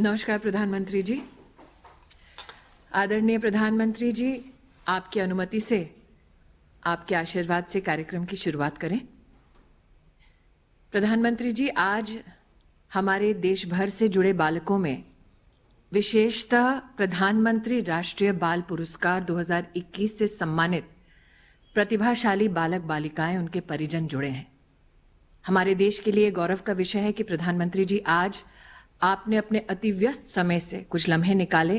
नमस्कार प्रधानमंत्री जी। आदरणीय प्रधानमंत्री जी, आपकी अनुमति से, आपके आशीर्वाद से कार्यक्रम की शुरुआत करें। प्रधानमंत्री जी, आज हमारे देश भर से जुड़े बालकों में विशेषतः प्रधानमंत्री राष्ट्रीय बाल पुरस्कार 2021 से सम्मानित प्रतिभाशाली बालक बालिकाएं, उनके परिजन जुड़े हैं। हमारे देश के लिए गौरव का विषय है कि प्रधानमंत्री जी, आज आपने अपने अति व्यस्त समय से कुछ लम्हे निकाले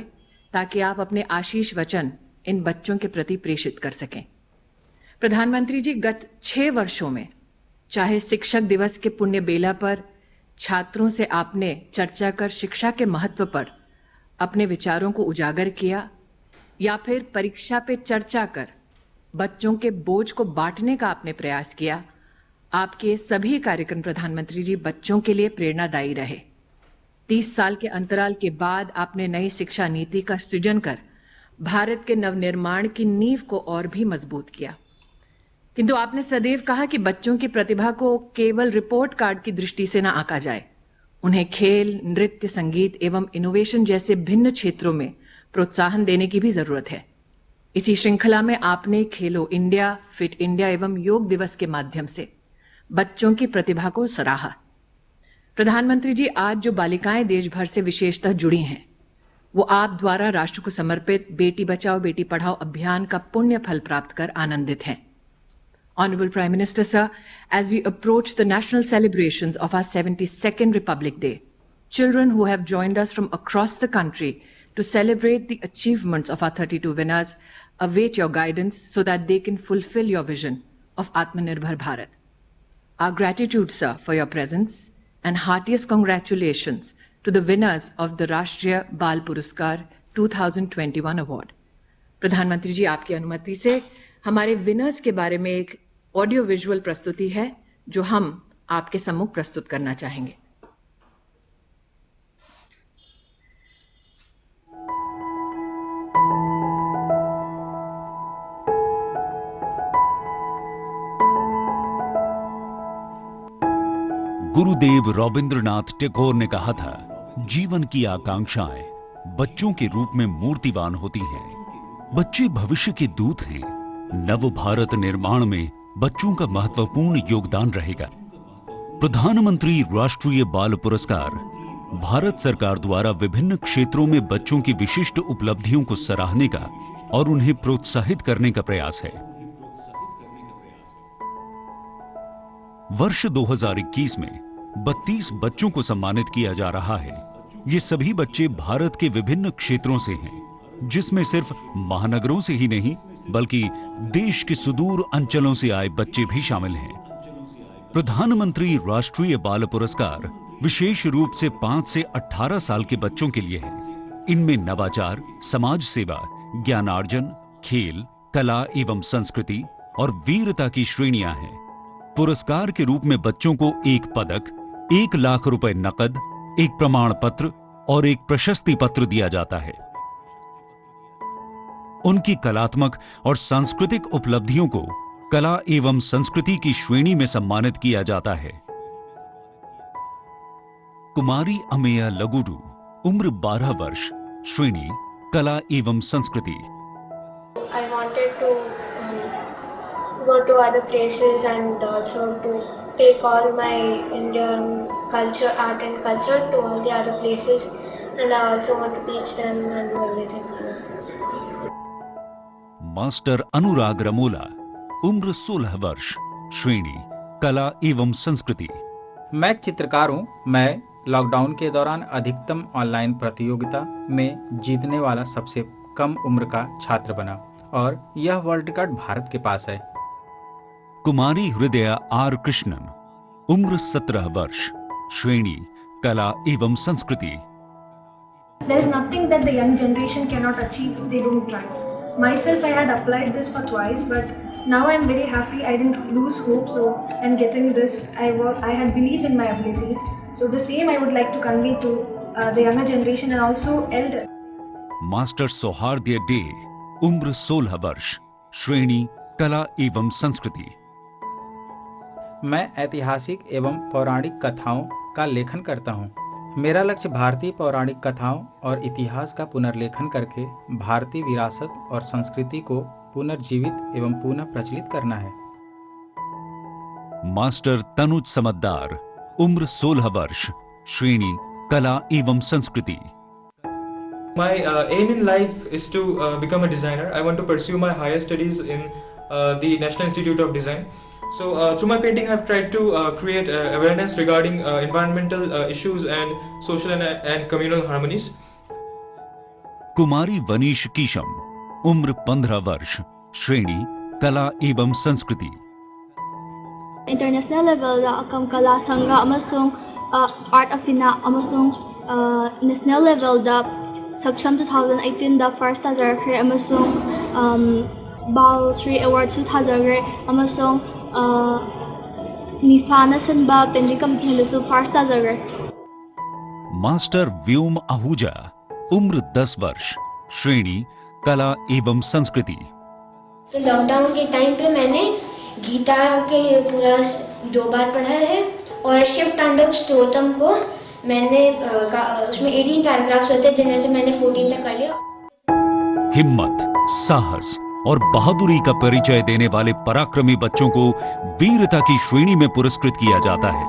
ताकि आप अपने आशीष वचन इन बच्चों के प्रति प्रेषित कर सकें। प्रधानमंत्री जी, गत 6 वर्षों में चाहे शिक्षक दिवस के पुण्य बेला पर छात्रों से आपने चर्चा कर शिक्षा के महत्व पर अपने विचारों को उजागर किया, या फिर परीक्षा पे चर्चा कर बच्चों के बोझ को बांटने का आपने प्रयास किया, आपके सभी कार्यक्रम प्रधानमंत्री जी बच्चों के लिए प्रेरणादायी रहे। 30 साल के अंतराल के बाद आपने नई शिक्षा नीति का सृजन कर भारत के नवनिर्माण की नींव को और भी मजबूत किया। किंतु आपने सदैव कहा कि बच्चों की प्रतिभा को केवल रिपोर्ट कार्ड की दृष्टि से न आंका जाए। उन्हें खेल, नृत्य, संगीत एवं इनोवेशन जैसे भिन्न क्षेत्रों में प्रोत्साहन देने की भी जरूरत है। इसी श्रृंखला में आपने खेलो इंडिया, फिट इंडिया एवं योग दिवस के माध्यम से बच्चों की प्रतिभा को सराहा। प्रधानमंत्री जी, आज जो बालिकाएं देश भर से विशेषतः जुड़ी हैं, वो आप द्वारा राष्ट्र को समर्पित बेटी बचाओ बेटी पढ़ाओ अभियान का पुण्य फल प्राप्त कर आनंदित हैं। Honorable Prime Minister Sir, as we approach the national celebrations of our 72nd Republic Day, children who have joined us from across the country to celebrate the achievements of our 32 winners await your guidance so that they can fulfill your vision of Atmanirbhar Bharat. Our gratitude, sir, for your presence and heartiest congratulations to the winners of the Rashtriya Bal Puraskar 2021 award. प्रधानमंत्री जी, आपकी अनुमति से हमारे winners के बारे में एक audio visual प्रस्तुति है जो हम आपके सम्मुख प्रस्तुत करना चाहेंगे। गुरुदेव रविंद्रनाथ टैगोर ने कहा था, जीवन की आकांक्षाएं बच्चों के रूप में मूर्तिवान होती हैं। बच्चे भविष्य के दूत हैं। नव भारत निर्माण में बच्चों का महत्वपूर्ण योगदान रहेगा। प्रधानमंत्री राष्ट्रीय बाल पुरस्कार भारत सरकार द्वारा विभिन्न क्षेत्रों में बच्चों की विशिष्ट उपलब्धियों को सराहने का और उन्हें प्रोत्साहित करने का प्रयास है। वर्ष 2021 में 32 बच्चों को सम्मानित किया जा रहा है। ये सभी बच्चे भारत के विभिन्न क्षेत्रों से हैं, जिसमें सिर्फ महानगरों से ही नहीं बल्कि देश के सुदूर अंचलों से आए बच्चे भी शामिल हैं। प्रधानमंत्री राष्ट्रीय बाल पुरस्कार विशेष रूप से 5 से 18 साल के बच्चों के लिए है। इनमें नवाचार, समाज सेवा, ज्ञानार्जन, खेल, कला एवं संस्कृति और वीरता की श्रेणियां हैं। पुरस्कार के रूप में बच्चों को एक पदक, 1 लाख रुपए नकद, एक प्रमाण पत्र और एक प्रशस्ति पत्र दिया जाता है। उनकी कलात्मक और सांस्कृतिक उपलब्धियों को कला एवं संस्कृति की श्रेणी में सम्मानित किया जाता है। कुमारी अमेया लगुडू, उम्र 12 वर्ष, श्रेणी कला एवं संस्कृति। I wanted to go to other places and also to take all my Indian culture, art and culture to all the other places, and I also want to teach them and do everything. Master Anurag Ramola, उम्र 16 वर्ष, श्रेणी कला एवं संस्कृति। मैं एक चित्रकार हूँ। मैं लॉकडाउन के दौरान अधिकतम ऑनलाइन प्रतियोगिता में जीतने वाला सबसे कम उम्र का छात्र बना और यह वर्ल्ड रिकॉर्ड भारत के पास है। कुमारी हृदया आर कृष्णन, उम्र 17 वर्ष, श्रेणी कला एवं संस्कृति। There is nothing that the young generation cannot achieve if they don't try. Myself, I had applied this for twice, but now I'm very happy. I didn't lose hope, so I'm getting this. I had belief in my abilities. So the same I would like to convey to the younger generation and also elder. Master Sauhardya De, उम्र 16 वर्ष, श्रेणी कला एवं संस्कृति। मैं ऐतिहासिक एवं पौराणिक कथाओं का लेखन करता हूँ। मेरा लक्ष्य भारतीय पौराणिक कथाओं और इतिहास का पुनर्लेखन करके भारतीय विरासत और संस्कृति को पुनर्जीवित एवं पुनः प्रचलित करना है। मास्टर तनुज समद्दार, उम्र 16 वर्ष, श्रेणी कला एवं संस्कृति। My aim in life is to become a designer. I want to pursue my higher studies in the National Institute of Design. So through my painting, I've tried to create awareness regarding environmental issues and social and communal harmonies. कुमारी वनीश कीशम, उम्र 15 वर्ष, श्रेणी कला एवं संस्कृति। International level da akam kala sangha amasung art afina amasung national level da Saksam 2018 da first tazarakre amasung Bal Shri Award 2000 amasung Nifana Sanba Pending Competition da first tazarakre। Master Vyom Ahuja, उम्र 10 वर्ष, श्रेणी कला एवं संस्कृति। तो लॉकडाउन के time पे मैंने गीता के पूरा 2 बार पढ़ा है और शिव तांडव स्तोत्रम को मैंने उसमें 18 पैराग्राफ्स होते हैं जिनमें से मैंने 14 तक कर लिया। हिम्मत, साहस और बहादुरी का परिचय देने वाले पराक्रमी बच्चों को वीरता की श्रेणी में पुरस्कृत किया जाता है।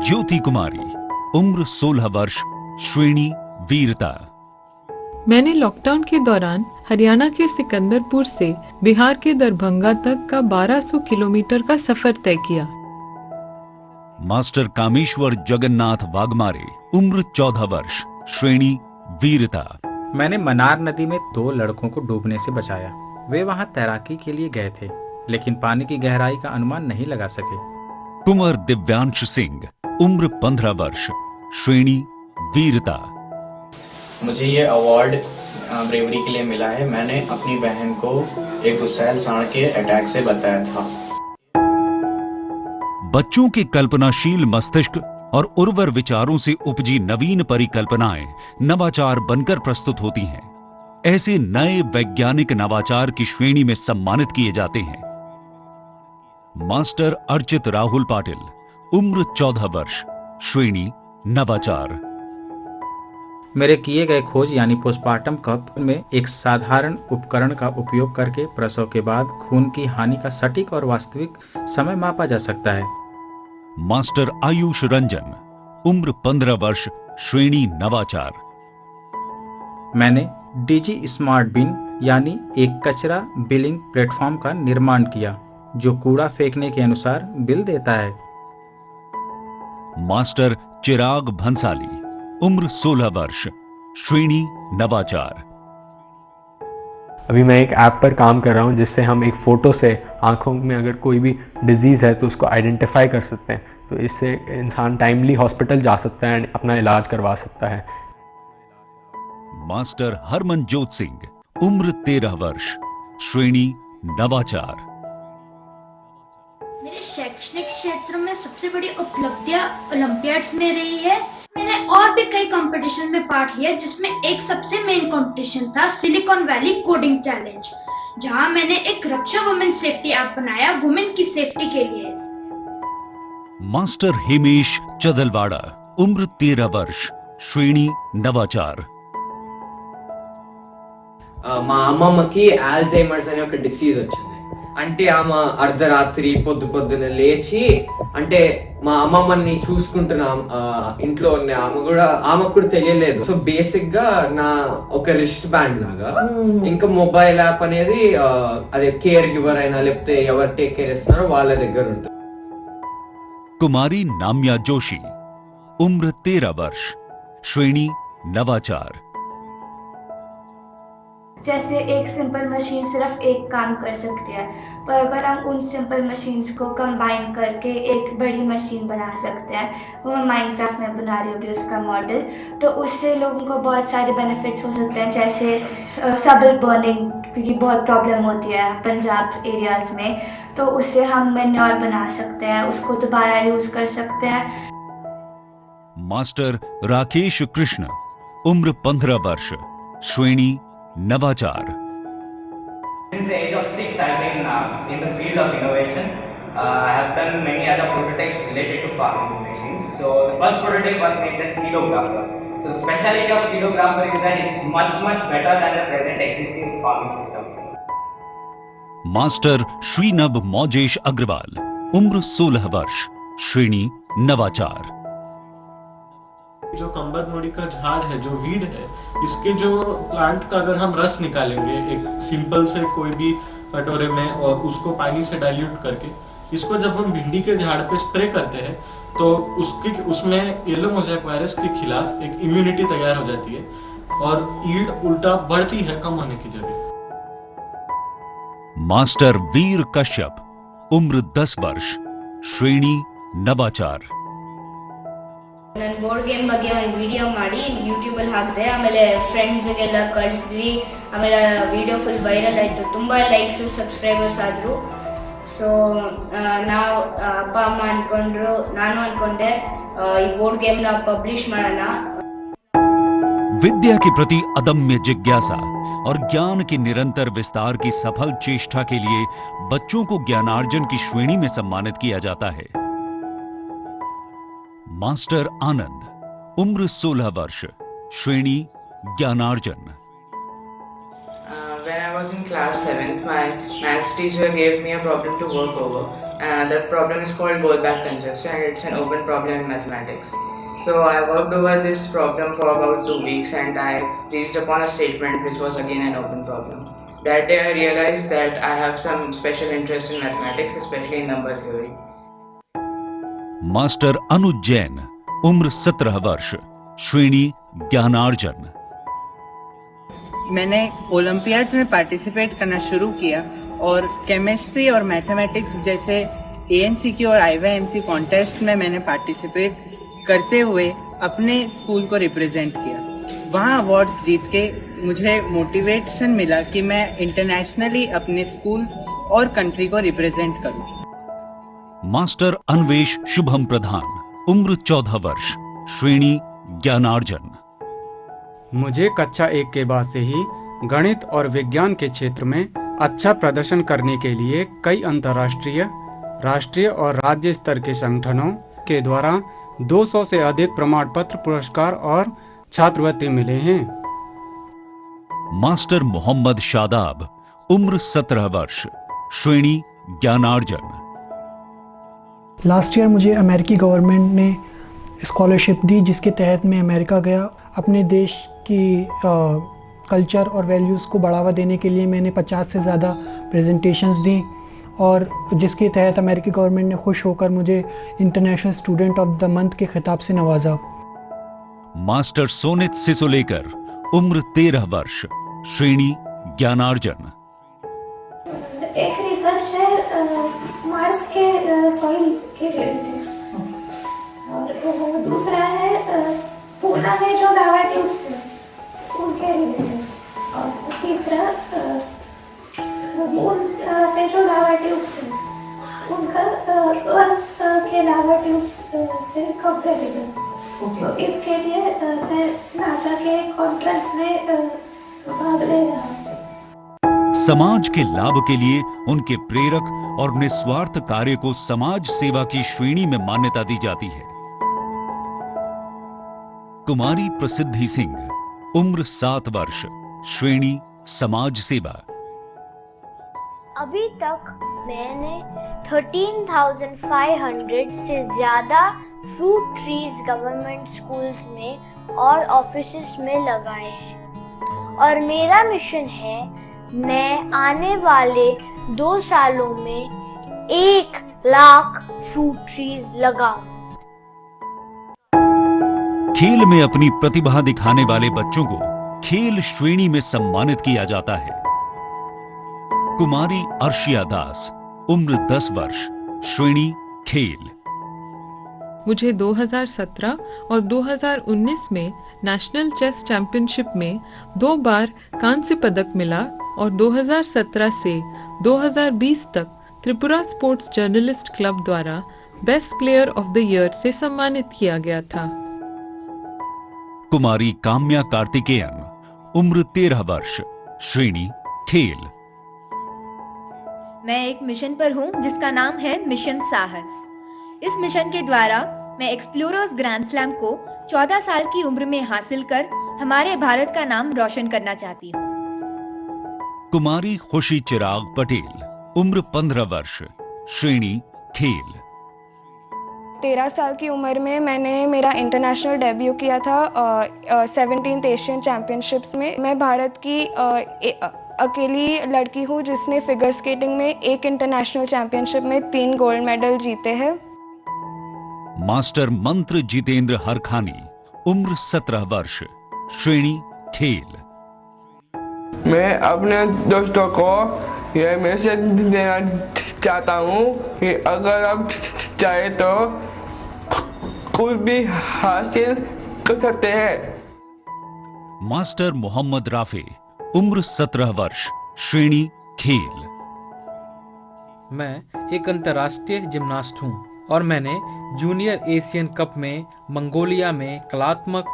ज्योति कुमारी, उम्र 16 वर्ष, श्रेणी वीरता। मैंने लॉकडाउन के दौरान हरियाणा के सिकंदरपुर से बिहार के दरभंगा तक का 1200 किलोमीटर का सफर तय किया। मास्टर कामेश्वर जगन्नाथ वाघमारे, उम्र 14 वर्ष, श्रेणी वीरता। मैंने मनार नदी में 2 लड़कों को डूबने से बचाया। वे वहां तैराकी के लिए गए थे, लेकिन पानी की गहराई का अनुमान नहीं लगा सके। कुंवर दिव्यांश सिंह, उम्र 15 वर्ष, श्रेणी वीरता। मुझे ये अवार्ड ब्रेवरी के लिए मिला है। मैंने अपनी बहन को एक गुस्सैल सांड के अटैक से बचाया था। बच्चों के कल्पनाशील मस्तिष्क और उर्वर विचारों से उपजी नवीन परिकल्पनाएं नवाचार बनकर प्रस्तुत होती हैं। ऐसे नए वैज्ञानिक नवाचार की श्रेणी में सम्मानित किए जाते हैं। मास्टर अर्चित राहुल पाटिल, उम्र 14 वर्ष, श्रेणी नवाचार। मेरे किए गए खोज यानी पोस्टमार्टम कप में एक साधारण उपकरण का उपयोग करके प्रसव के बाद खून की हानि का सटीक और वास्तविक समय मापा जा सकता है। मास्टर आयुष रंजन, उम्र 15 वर्ष, श्रेणी नवाचार। मैंने डिजी स्मार्ट बिन यानी एक कचरा बिलिंग प्लेटफॉर्म का निर्माण किया जो कूड़ा फेंकने के अनुसार बिल देता है। मास्टर चिराग भंसाली, उम्र 16 वर्ष, श्रेणी नवाचार। अभी मैं एक ऐप पर काम कर रहा हूं जिससे हम एक फ़ोटो से आँखों में अगर कोई भी डिजीज़ है तो उसको आइडेंटिफाई कर सकते हैं। तो इससे इंसान टाइमली हॉस्पिटल जा सकता है, अपना इलाज करवा सकता है। मास्टर हरमनजोत सिंह, उम्र 13 वर्ष, श्रेणी नवाचार। मेरे शैक्षणिक क्षेत्र में सबसे बड़ी उपलब्धियां ओलंपियाड्स में रही है। मैंने और भी कई कंपटीशन में पार्ट लिया जिसमें एक सबसे मेन कंपटीशन था सिलिकॉन वैली कोडिंग चैलेंज, जहां मैंने एक रक्षा वुमेन सेफ्टी ऐप बनाया वुमेन की सेफ्टी के लिए। मास्टर हिमेश चदलवाड़ा, उम्र 13 वर्ष, श्रेणी नवाचार। మా అమ్మమ్మకి ఆల్జైమర్స్ అనే ఒక డిసీజ్ వచ్చింది. అంటే ఆమె అర్ధరాత్రి పొద్దున లేచి అంటే మా అమ్మమ్మని చూసుకుంటున్న ఇంట్లో ఉన్న ఆమెకు కూడా తెలియలేదు. సో బేసిక్ గా నా ఒక రిస్ట్ బ్యాండ్ లాగా ఇంకా మొబైల్ యాప్ అనేది అదే కేర్ గివర్ అయినా లేకపోతే ఎవరు టేక్ కేర్ ఇస్తున్నారో వాళ్ళ దగ్గర ఉంటుంది। कुमारी नाम्या जोशी, उम्र 13 वर्ष, श्रेणी नवाचार। जैसे एक सिंपल मशीन सिर्फ एक काम कर सकती है, पर अगर हम उन सिंपल मशीन्स को कंबाइन करके एक बड़ी मशीन बना सकते हैं, वो मैं माइनक्राफ्ट में बना रही हूँ अभी उसका मॉडल, तो उससे लोगों को बहुत सारे बेनिफिट्स हो सकते हैं। जैसे सब्ल बर्निंग, क्योंकि बहुत प्रॉब्लम होती है पंजाब एरियाज़ में, तो उससे हम मैन्योर बना सकते हैं, उसको दोबारा यूज़ कर सकते हैं। मास्टर राकेश कृष्ण, उम्र 15 वर्ष, श्रेणी नवाचार। Since the age of 6, I've been in the field of innovation. I have done many other prototypes related to farming machines. So the first prototype was named as Seedographer. So the speciality of Seedographer is that it's much better than the present existing farming system. Master Shreenabh Maujesh Agrawal, उम्र 16 वर्ष, श्रेणी नवाचार। जो कंबरमोड़ी का झाड़ है, जो weed है, इसके जो प्लांट का अगर हम रस निकालेंगे एक सिंपल से कोई भी कटोरे में और उसको पानी से डाइल्यूट करके, इसको जब हम भिंडी के झाड़ पे स्प्रे करते हैं तो उसमें येलो मोज़ेक वायरस के खिलाफ एक इम्यूनिटी तैयार हो जाती है और यील्ड उल्टा बढ़ती है कम होने की जगह। मास्टर वीर कश्यप, उम्र 10 वर्ष, श्रेणी नवाचार। ನಾನು ಬೋರ್ಡ್ ಗೇಮ್ ಬಗ್ಗೆ ಒಂದು ವಿಡಿಯೋ ಮಾಡಿ ಯೂಟ್ಯೂಬಲ್ಲಿ ಹಾಕಿದೆ, ಆಮೇಲೆ ಫ್ರೆಂಡ್ಸ್ಗೆಲ್ಲ ಕಳಿಸಿದ್ವಿ, ಆಮೇಲೆ ವಿಡಿಯೋ ಫುಲ್ ವೈರಲ್ ಆಯಿತು, ತುಂಬ ಲೈಕ್ಸು ಸಬ್ಸ್ಕ್ರೈಬರ್ಸ್ ಆದರು। ಸೊ ನಾವು ಅಪ್ಪ ಅಮ್ಮ ಅಂದ್ಕೊಂಡ್ರು, ನಾನು ಅಂದ್ಕೊಂಡೆ ಈ ಬೋರ್ಡ್ ಗೇಮ್ನ ಪಬ್ಲಿಷ್ ಮಾಡೋಣ। विद्या के प्रति अदम्य जिज्ञासा और ज्ञान के निरंतर विस्तार की सफल चेष्टा के लिए बच्चों को ज्ञानार्जन की श्रेणी में सम्मानित किया जाता है। मास्टर आनंद, उम्र 16 वर्ष, श्रेणी ज्ञानार्जन। When I was in class 7th, my maths teacher gave me a problem to work over. That problem is called Goldbach conjecture, and it's an open problem in mathematics. So I worked over this problem for about 2 weeks, and I reached upon a statement which was again an open problem. That day I realized that I have some special interest in mathematics, especially in number theory. Master Anuj Jain, उम्र 17 वर्ष, श्रेणी ज्ञानार्जन। मैंने Olympiads में participate करना शुरू किया और केमिस्ट्री और मैथमेटिक्स जैसे ANCQ और IYMC कॉन्टेस्ट में मैंने पार्टिसिपेट करते हुए अपने स्कूल को रिप्रेजेंट किया। वहाँ अवार्ड्स जीत के मुझे मोटिवेशन मिला कि मैं इंटरनेशनली अपने स्कूल्स और कंट्री को रिप्रेजेंट करूं। मास्टर अन्वेष शुभम प्रधान, उम्र 14 वर्ष, श्रेणी ज्ञानार्जन। मुझे कक्षा 1 के बाद से ही गणित और विज्ञान के क्षेत्र में अच्छा प्रदर्शन करने के लिए कई अंतर्राष्ट्रीय, राष्ट्रीय और राज्य स्तर के संगठनों के द्वारा 200 से अधिक प्रमाण पत्र, पुरस्कार और छात्रवृत्ति मिले हैं। मास्टर मोहम्मद शादाब, उम्र 17 वर्ष, श्रेणी ज्ञानार्जन। लास्ट ईयर मुझे अमेरिकी गवर्नमेंट ने स्कॉलरशिप दी, जिसके तहत मैं अमेरिका गया। अपने देश की कल्चर और वैल्यूज़ को बढ़ावा देने के लिए मैंने 50 से ज़्यादा प्रेजेंटेशंस दी और जिसके तहत अमेरिकी गवर्नमेंट ने खुश होकर मुझे international student of the month के खिताब से नवाजा। मास्टर सोनित सिसोलेकर, उम्र 13 वर्ष, श्रेणी ज्ञानार्जन। एक रिसर्च है मार्स के सॉइल के रिलेटेड और दूसरा है पूना में जो लावा ट्यूब्स हैं उनके रिलेटेड और तीसरा मून पे जो लावा ट्यूब्स हैं उनका अर्थ के लावा ट्यूब्स से कंपैरिजन। तो इसके लिए मैं नासा के कॉन्फ्रेंस में भाग ले रहा हूँ। समाज के लाभ के लिए उनके प्रेरक और निस्वार्थ कार्य को समाज सेवा की श्रेणी में मान्यता दी जाती है। कुमारी प्रसिद्धि सिंह, उम्र 7 वर्ष, श्रेणी समाज सेवा। अभी तक मैंने 13,500 से ज़्यादा फ्रूट ट्रीज गवर्नमेंट स्कूल्स में और ऑफिसेस में लगाए हैं और मेरा मिशन है मैं आने वाले 2 सालों में 1 लाख फ्रूट ट्रीज लगाऊं। खेल में अपनी प्रतिभा दिखाने वाले बच्चों को खेल श्रेणी में सम्मानित किया जाता है। कुमारी अर्शिया दास, उम्र 10 वर्ष, श्रेणी खेल। मुझे 2017 और 2019 में नेशनल चेस चैंपियनशिप में 2 बार कांस्य पदक मिला और 2017 से 2020 तक त्रिपुरा स्पोर्ट्स जर्नलिस्ट क्लब द्वारा best player of the year से सम्मानित किया गया था। कुमारी काम्या कार्तिकेयन, उम्र 13 वर्ष, श्रेणी खेल। मैं एक मिशन पर हूँ जिसका नाम है मिशन साहस। इस मिशन के द्वारा मैं एक्सप्लोरर्स ग्रैंड स्लैम को 14 साल की उम्र में हासिल कर हमारे भारत का नाम रोशन करना चाहती हूँ। कुमारी खुशी चिराग पटेल, उम्र 15 वर्ष, श्रेणी खेल। 13 साल की उम्र में मैंने मेरा इंटरनेशनल डेब्यू किया था 17th एशियन चैम्पियनशिप्स में। मैं भारत की अकेली लड़की हूँ जिसने फिगर स्केटिंग में एक इंटरनेशनल चैंपियनशिप में 3 गोल्ड मेडल जीते हैं। मास्टर मंत्र जितेंद्र हरखानी, उम्र 17 वर्ष, श्रेणी खेल। मैं अपने दोस्तों को यह मैसेज देना चाहता हूँ कि अगर आप चाहे तो कुछ भी हासिल कर सकते हैं। मास्टर मोहम्मद राफे, उम्र 17 वर्ष, श्रेणी खेल। मैं एक अंतर्राष्ट्रीय जिम्नास्ट हूँ और मैंने जूनियर एशियन कप में मंगोलिया में कलात्मक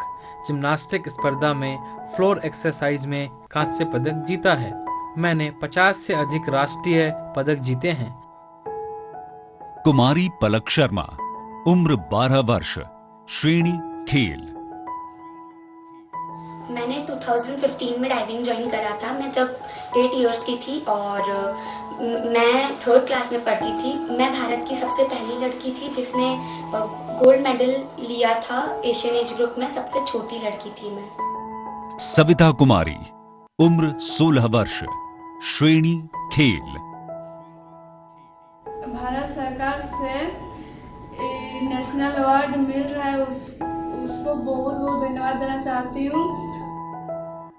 जिम्नास्टिक स्पर्धा में फ्लोर एक्सरसाइज में कांस्य पदक जीता है। मैंने 50 से अधिक राष्ट्रीय पदक जीते हैं। कुमारी पलक शर्मा, उम्र 12 वर्ष, श्रेणी खेल। मैंने 2015 में डाइविंग ज्वाइन करा था। मैं तब 8 इयर्स की थी और मैं 3rd क्लास में पढ़ती थी। मैं भारत की सबसे पहली लड़की थी जिसने गोल्ड मेडल लिया था एशियन एज ग्रुप में। सबसे छोटी लड़की थी मैं। सविता कुमारी, उम्र 16 वर्ष, श्रेणी खेल। भारत सरकार से नेशनल अवार्ड मिल रहा है, उसको बहुत बहुत धन्यवाद देना चाहती हूँ।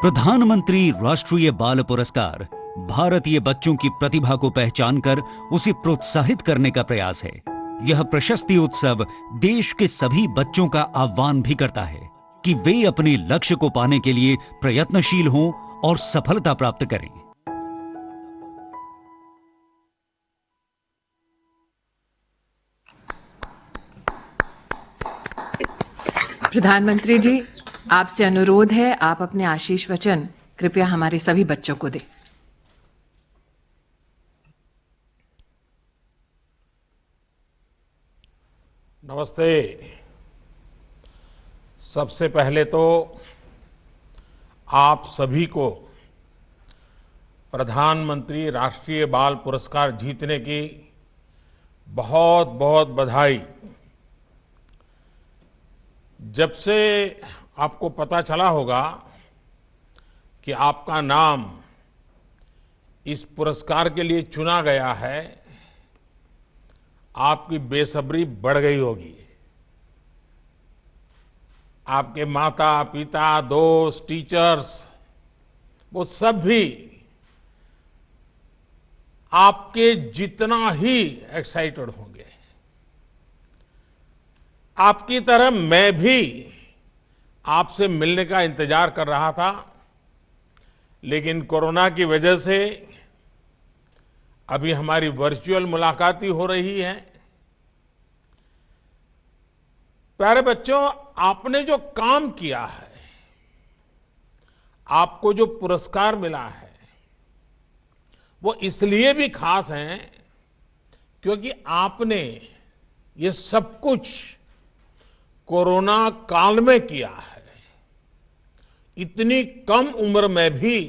प्रधानमंत्री राष्ट्रीय बाल पुरस्कार भारतीय बच्चों की प्रतिभा को पहचानकर उसे प्रोत्साहित करने का प्रयास है। यह प्रशस्ति उत्सव देश के सभी बच्चों का आह्वान भी करता है कि वे अपने लक्ष्य को पाने के लिए प्रयत्नशील हों और सफलता प्राप्त करें। प्रधानमंत्री जी, आपसे अनुरोध है, आप अपने आशीष वचन कृपया हमारे सभी बच्चों को दें। नमस्ते। सबसे पहले तो आप सभी को प्रधानमंत्री राष्ट्रीय बाल पुरस्कार जीतने की बहुत बहुत बधाई। जब से आपको पता चला होगा कि आपका नाम इस पुरस्कार के लिए चुना गया है, आपकी बेसब्री बढ़ गई होगी। आपके माता पिता, दोस्त, टीचर्स, वो सब भी आपके जितना ही एक्साइटेड होंगे। आपकी तरह मैं भी आपसे मिलने का इंतजार कर रहा था, लेकिन कोरोना की वजह से अभी हमारी वर्चुअल मुलाकात ही हो रही है। प्यारे बच्चों, आपने जो काम किया है, आपको जो पुरस्कार मिला है, वो इसलिए भी खास है क्योंकि आपने ये सब कुछ कोरोना काल में किया है। इतनी कम उम्र में भी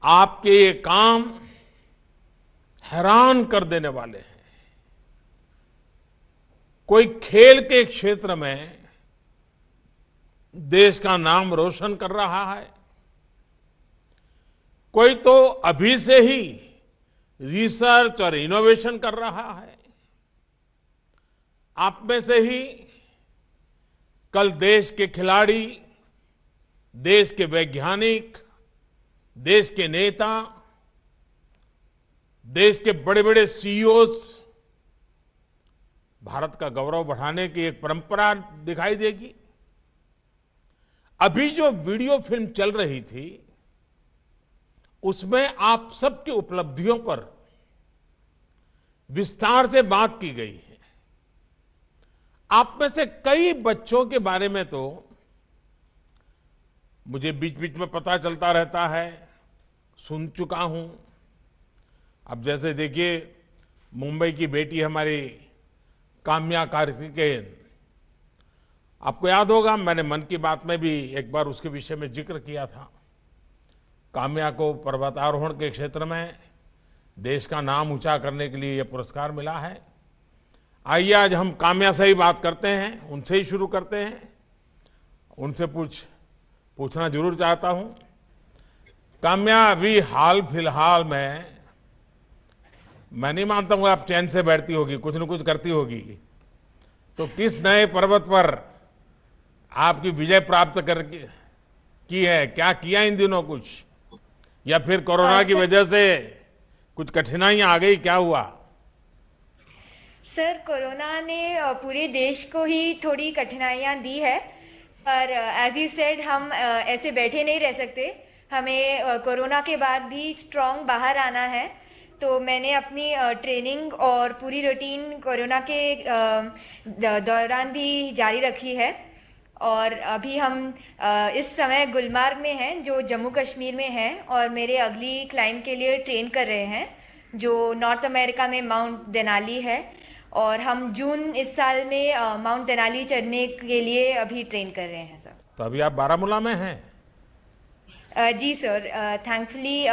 आपके ये काम हैरान कर देने वाले हैं। कोई खेल के क्षेत्र में देश का नाम रोशन कर रहा है, कोई तो अभी से ही रिसर्च और इनोवेशन कर रहा है। आप में से ही कल देश के खिलाड़ी, देश के वैज्ञानिक, देश के नेता, देश के बड़े बड़े सीईओज भारत का गौरव बढ़ाने की एक परंपरा दिखाई देगी। अभी जो वीडियो फिल्म चल रही थी, उसमें आप सबकी उपलब्धियों पर विस्तार से बात की गई है। आप में से कई बच्चों के बारे में तो मुझे बीच बीच में पता चलता रहता है, सुन चुका हूं, अब जैसे देखिए, मुंबई की बेटी हमारी काम्या कार्तिकेयन, आपको याद होगा मैंने मन की बात में भी एक बार उसके विषय में जिक्र किया था। काम्या को पर्वतारोहण के क्षेत्र में देश का नाम ऊंचा करने के लिए यह पुरस्कार मिला है। आइए आज हम काम्या से ही बात करते हैं, उनसे ही शुरू करते हैं। उनसे पूछना जरूर चाहता हूं, काम्या अभी हाल फिलहाल में, मैं नहीं मानता हूं आप चैन से बैठती होगी, कुछ न कुछ करती होगी, तो किस नए पर्वत पर आपकी विजय प्राप्त कर की है? क्या किया इन दिनों कुछ, या फिर कोरोना की वजह से कुछ कठिनाइयां आ गई, क्या हुआ? सर, कोरोना ने पूरे देश को ही थोड़ी कठिनाइयां दी है, पर एज यू सेड हम ऐसे बैठे नहीं रह सकते। हमें कोरोना के बाद भी स्ट्रॉन्ग बाहर आना है। तो मैंने अपनी ट्रेनिंग और पूरी रूटीन कोरोना के दौरान भी जारी रखी है। और अभी हम इस समय गुलमार्ग में हैं, जो जम्मू कश्मीर में है, और मेरे अगली क्लाइंब के लिए ट्रेन कर रहे हैं, जो नॉर्थ अमेरिका में माउंट देनाली है। और हम जून इस साल में माउंट देनाली चढ़ने के लिए अभी ट्रेन कर रहे हैं सर। तो अभी आप बारामूला में हैं? जी सर, थैंकफुली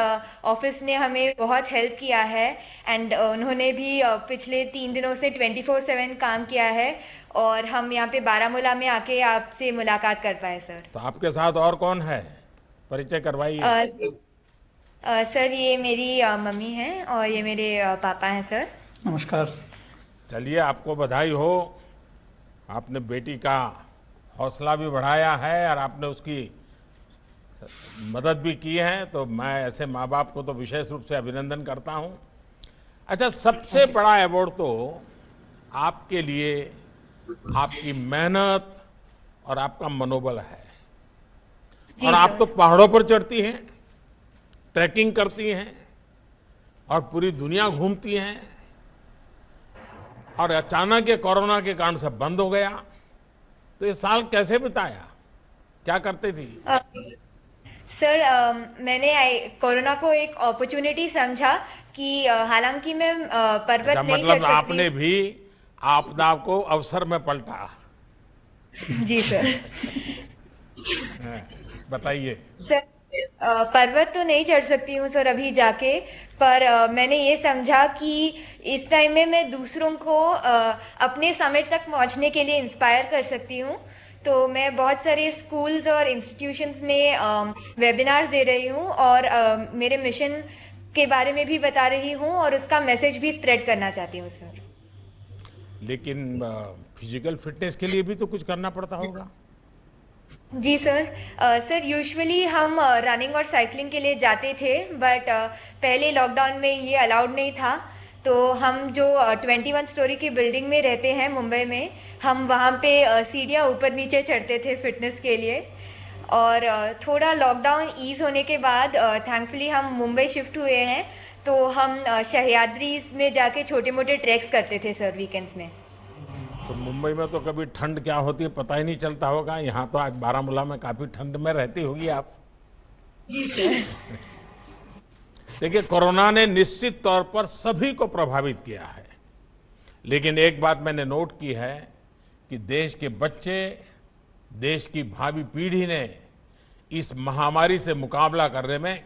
ऑफिस ने हमें बहुत हेल्प किया है, एंड उन्होंने भी पिछले 3 दिनों से 24/7 काम किया है, और हम यहाँ पे बारामूला में आके आपसे मुलाकात कर पाए सर। तो आपके साथ और कौन है, परिचय करवाइए। सर, ये मेरी मम्मी हैं और ये मेरे पापा हैं सर। नमस्कार। चलिए, आपको बधाई हो, आपने बेटी का हौसला भी बढ़ाया है और आपने उसकी मदद भी की है, तो मैं ऐसे माँ बाप को तो विशेष रूप से अभिनंदन करता हूँ। अच्छा, सबसे बड़ा अवार्ड तो आपके लिए आपकी मेहनत और आपका मनोबल है। और आप तो पहाड़ों पर चढ़ती हैं, ट्रैकिंग करती हैं और पूरी दुनिया घूमती हैं, और अचानक ये कोरोना के कारण सब बंद हो गया, तो ये साल कैसे बिताया, क्या करते थी? सर, मैंने कोरोना को एक अपॉर्चुनिटी समझा कि हालांकि मैं पर्वत नहीं चढ़ सकती। आपने भी आपदा को अवसर में पलटा। जी सर। बताइए। सर, पर्वत तो नहीं चढ़ सकती हूँ सर अभी जाके, पर मैंने ये समझा कि इस टाइम में मैं दूसरों को अपने समिट तक पहुँचने के लिए इंस्पायर कर सकती हूँ। तो मैं बहुत सारे स्कूल्स और इंस्टीट्यूशंस में वेबिनार्स दे रही हूँ, और मेरे मिशन के बारे में भी बता रही हूँ, और उसका मैसेज भी स्प्रेड करना चाहती हूँ सर। लेकिन फिजिकल फिटनेस के लिए भी तो कुछ करना पड़ता होगा। जी सर। सर, यूजुअली हम रनिंग और साइकिलिंग के लिए जाते थे, बट पहले लॉकडाउन में ये अलाउड नहीं था। तो हम जो 21 स्टोरी की बिल्डिंग में रहते हैं मुंबई में, हम वहाँ पे सीढ़ियाँ ऊपर नीचे चढ़ते थे फिटनेस के लिए। और थोड़ा लॉकडाउन ईज होने के बाद थैंकफुली हम मुंबई शिफ्ट हुए हैं, तो हम सह्याद्री में जाके छोटे मोटे ट्रैक्स करते थे सर वीकेंड्स में। तो मुंबई में तो कभी ठंड क्या होती है पता ही नहीं चलता होगा, यहाँ तो आज बारामूला में काफ़ी ठंड में रहती होगी आप। जी सर। देखिए, कोरोना ने निश्चित तौर पर सभी को प्रभावित किया है, लेकिन एक बात मैंने नोट की है कि देश के बच्चे, देश की भावी पीढ़ी ने इस महामारी से मुकाबला करने में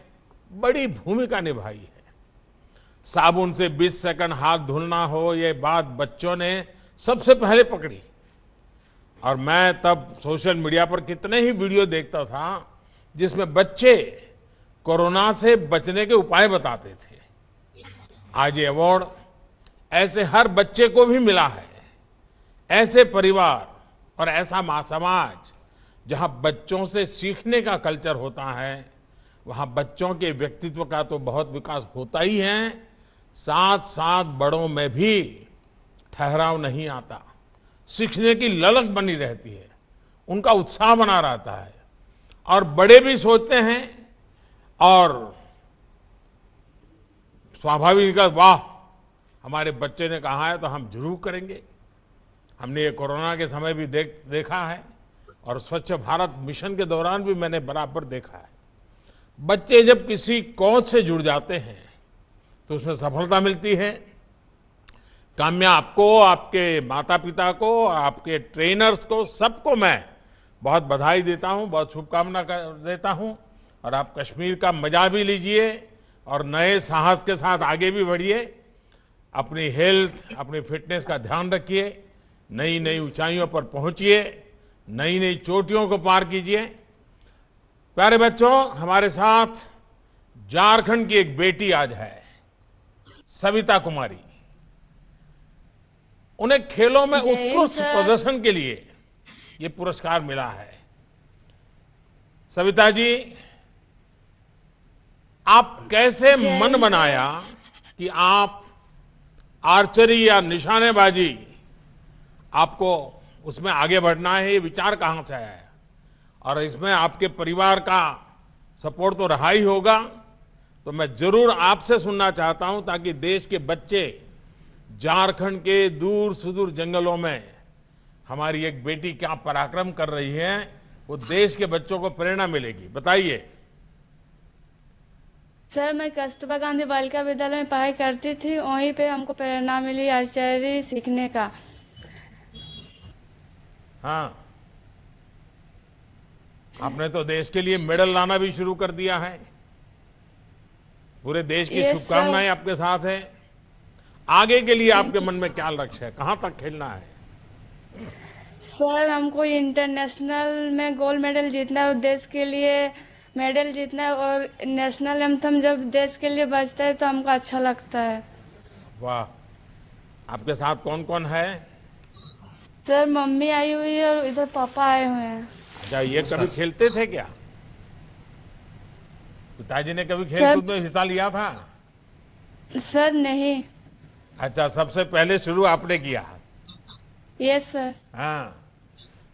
बड़ी भूमिका निभाई है। साबुन से 20 सेकंड हाथ धुलना हो, ये बात बच्चों ने सबसे पहले पकड़ी। और मैं तब सोशल मीडिया पर कितने ही वीडियो देखता था जिसमें बच्चे कोरोना से बचने के उपाय बताते थे। आज ये अवार्ड ऐसे हर बच्चे को भी मिला है, ऐसे परिवार और ऐसा समाज जहां बच्चों से सीखने का कल्चर होता है, वहां बच्चों के व्यक्तित्व का तो बहुत विकास होता ही है, साथ साथ बड़ों में भी ठहराव नहीं आता, सीखने की ललक बनी रहती है, उनका उत्साह बना रहता है, और बड़े भी सोचते हैं और स्वाभाविक वाह हमारे बच्चे ने कहा है तो हम जरूर करेंगे। हमने ये कोरोना के समय भी देखा है, और स्वच्छ भारत मिशन के दौरान भी मैंने बराबर देखा है। बच्चे जब किसी कौज से जुड़ जाते हैं तो उसमें सफलता मिलती है। काम्या, आपको, आपके माता पिता को, आपके ट्रेनर्स को, सबको मैं बहुत बधाई देता हूं, बहुत शुभकामना देता हूं। और आप कश्मीर का मजा भी लीजिए और नए साहस के साथ आगे भी बढ़िए। अपनी हेल्थ, अपनी फिटनेस का ध्यान रखिए, नई नई ऊंचाइयों पर पहुंचिए, नई नई चोटियों को पार कीजिए। प्यारे बच्चों, हमारे साथ झारखंड की एक बेटी आज है, सविता कुमारी। उन्हें खेलों में उत्कृष्ट प्रदर्शन के लिए ये पुरस्कार मिला है। सविता जी, आप कैसे मन बनाया कि आप आर्चरी या निशानेबाजी, आपको उसमें आगे बढ़ना है? ये विचार कहाँ से आया? और इसमें आपके परिवार का सपोर्ट तो रहा ही होगा, तो मैं जरूर आपसे सुनना चाहता हूं, ताकि देश के बच्चे झारखंड के दूर सुदूर जंगलों में हमारी एक बेटी क्या पराक्रम कर रही है, वो देश के बच्चों को प्रेरणा मिलेगी। बताइए। सर, मैं कस्तूरबा गांधी बालिका विद्यालय में पढ़ाई करती थी, वहीं पे हमको प्रेरणा मिली आर्चरी सीखने का। हाँ, आपने तो देश के लिए मेडल लाना भी शुरू कर दिया है। पूरे देश की शुभकामनाएं आपके साथ है। आगे के लिए आपके मन में क्या लक्ष्य है? कहां तक खेलना है? सर, हमको इंटरनेशनल में गोल्ड मेडल जीतना है, देश के लिए मेडल जीतना है, और नेशनल एंथम जब देश के लिए बजता है तो हमको अच्छा लगता है। वाह, आपके साथ कौन कौन है? सर, मम्मी आई हुई है और इधर पापा आए हुए हैं। अच्छा, ये कभी खेलते थे क्या? पिताजी ने कभी खेलकूद में हिस्सा लिया था? सर नहीं। अच्छा, सबसे पहले शुरू आपने किया? Yes sir. हाँ,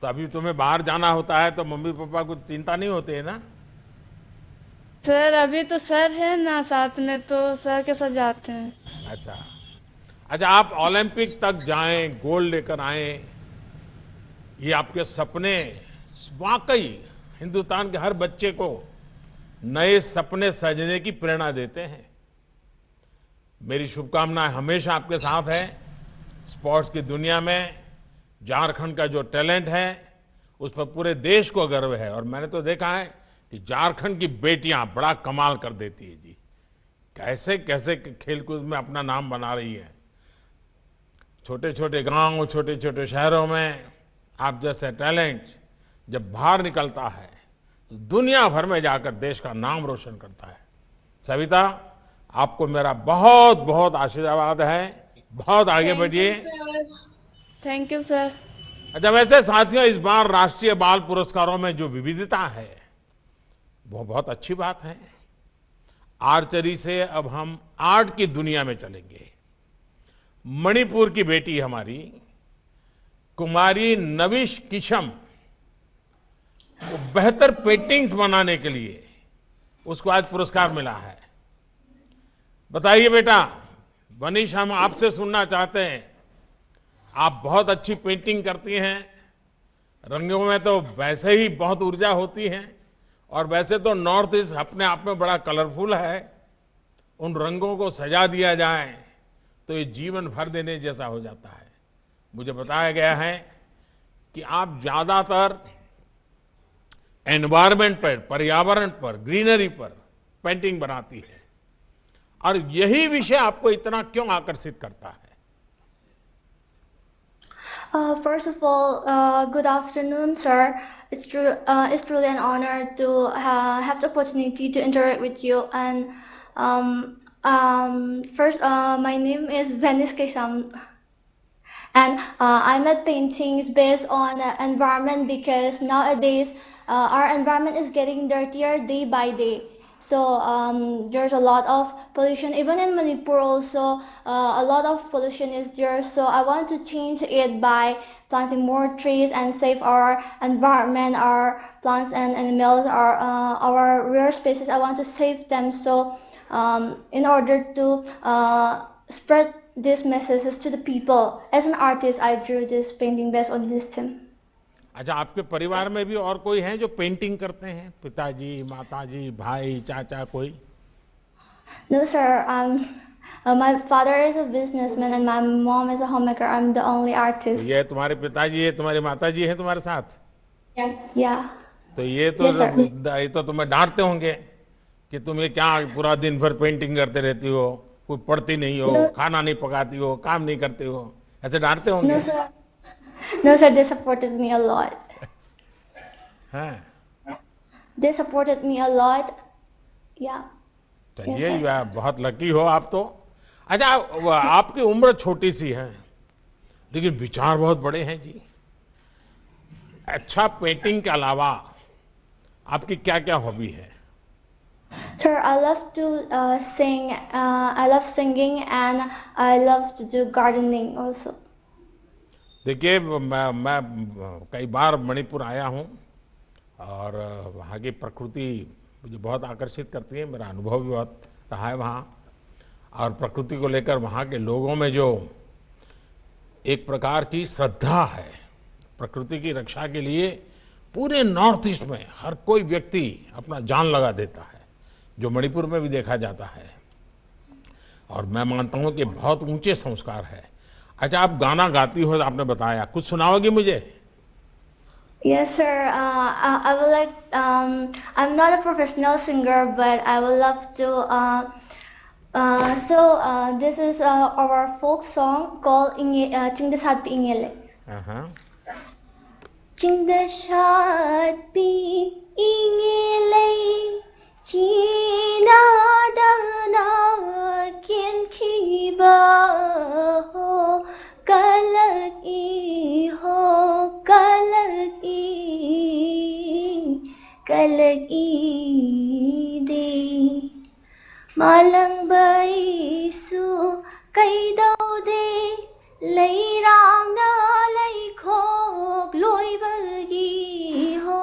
तो अभी तुम्हें बाहर जाना होता है तो मम्मी पापा को चिंता नहीं होती है ना? सर, अभी तो सर है ना साथ में, तो सर के साथ जाते हैं। अच्छा, आप ओलंपिक तक जाएं, गोल्ड लेकर आए, ये आपके सपने वाकई हिंदुस्तान के हर बच्चे को नए सपने सजने की प्रेरणा देते हैं। मेरी शुभकामनाएं हमेशा आपके साथ है। स्पोर्ट्स की दुनिया में झारखंड का जो टैलेंट है, उस पर पूरे देश को गर्व है। और मैंने तो देखा है कि झारखंड की बेटियां बड़ा कमाल कर देती है जी। कैसे कैसे खेलकूद में अपना नाम बना रही है। छोटे छोटे गांव, छोटे छोटे शहरों में आप जैसे टैलेंट जब बाहर निकलता है तो दुनिया भर में जाकर देश का नाम रोशन करता है। सविता, आपको मेरा बहुत बहुत आशीर्वाद है। बहुत आगे बढ़िए। Thank you sir. अच्छा, वैसे साथियों, इस बार राष्ट्रीय बाल पुरस्कारों में जो विविधता है वो बहुत अच्छी बात है। आर्चरी से अब हम आर्ट की दुनिया में चलेंगे। मणिपुर की बेटी हमारी कुमारी नविश किशम को बेहतर पेंटिंग्स बनाने के लिए उसको आज पुरस्कार मिला है। बताइए बेटा, वनीश, हम आपसे सुनना चाहते हैं। आप बहुत अच्छी पेंटिंग करती हैं। रंगों में तो वैसे ही बहुत ऊर्जा होती है, और वैसे तो नॉर्थ ईस्ट अपने आप में बड़ा कलरफुल है। उन रंगों को सजा दिया जाए तो ये जीवन भर देने जैसा हो जाता है। मुझे बताया गया है कि आप ज़्यादातर एनवायरनमेंट पर, पर्यावरण पर, ग्रीनरी पर पेंटिंग बनाती है, और यही विषय आपको इतना क्यों आकर्षित करता है? First of all, good afternoon, sir. It's truly an honor to have the opportunity to interact with you. And first, my name is Venice Kesam, and I made paintings based on environment, because nowadays our environment is getting dirtier day by day. So there's a lot of pollution, even in Manipur also a lot of pollution is there. So I want to change it by planting more trees and save our environment, our plants and animals, our rare species. I want to save them. So in order to spread these messages to the people, as an artist, I drew this painting based on this theme. अच्छा, आपके परिवार में भी और कोई है जो painting करते हैं? पिताजी, माताजी, भाई, चाचा, कोई? No, sir. My father is a businessman and my mom is a homemaker. I'm the only artist. ये तुम्हारे पिताजी है, तुम्हारी माताजी है तुम्हारे साथ? Yeah. तो ये तो तुम्हें डांटते होंगे कि तुम ये क्या पूरा दिन भर पेंटिंग करते रहती हो, कोई पढ़ती नहीं हो, खाना नहीं पकाती हो, काम नहीं करते हो, ऐसे डांटते होंगे? No sir. No sir, they supported me a lot. हाँ. They supported me a lot. Yeah. चलिए यार बहुत लकी हो आप तो। अच्छा आपकी उम्र छोटी सी है लेकिन विचार बहुत बड़े हैं जी। अच्छा पेंटिंग के अलावा आपकी क्या क्या हॉबी है? Sir, I love to sing. I love singing and I love to do gardening also. देखिए मैं कई बार मणिपुर आया हूँ और वहाँ की प्रकृति मुझे बहुत आकर्षित करती है। मेरा अनुभव भी बहुत रहा है वहाँ, और प्रकृति को लेकर वहाँ के लोगों में जो एक प्रकार की श्रद्धा है प्रकृति की रक्षा के लिए, पूरे नॉर्थ ईस्ट में हर कोई व्यक्ति अपना जान लगा देता है, जो मणिपुर में भी देखा जाता है। और मैं मानता हूँ कि बहुत ऊंचे संस्कार है। अच्छा आप गाना गाती हो आपने बताया, कुछ सुनाओगी मुझे? Yes, sir. I would like. I'm not a professional singer, but I would love to. This is our folk song called Chingdashat Pi Ingele. Chingdashat Pi Ingele China Dana Kien Kiba Ho Kalag I Ho Kalag I De Malang Bai Su Kai Dau De Lay Rang Na Lay Khok Loi Bagi Ho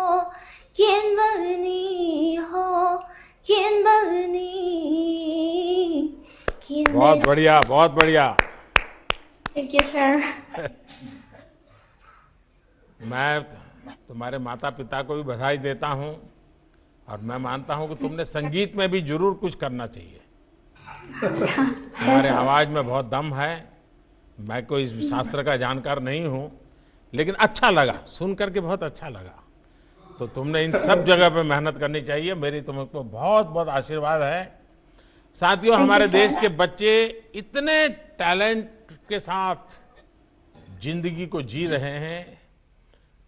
Kien Bani Ho Kien Bani Kien बहुत बढ़िया बहुत बढ़िया। Thank you, sir. मैं तुम्हारे माता पिता को भी बधाई देता हूँ और मैं मानता हूँ कि तुमने संगीत में भी जरूर कुछ करना चाहिए। तुम्हारे आवाज में बहुत दम है। मैं कोई इस शास्त्र का जानकार नहीं हूँ लेकिन अच्छा लगा, सुन करके बहुत अच्छा लगा। तो तुमने इन सब जगह पे मेहनत करनी चाहिए। मेरी तुमको बहुत बहुत आशीर्वाद है। साथियों हमारे देश के बच्चे इतने टैलेंट के साथ जिंदगी को जी रहे हैं,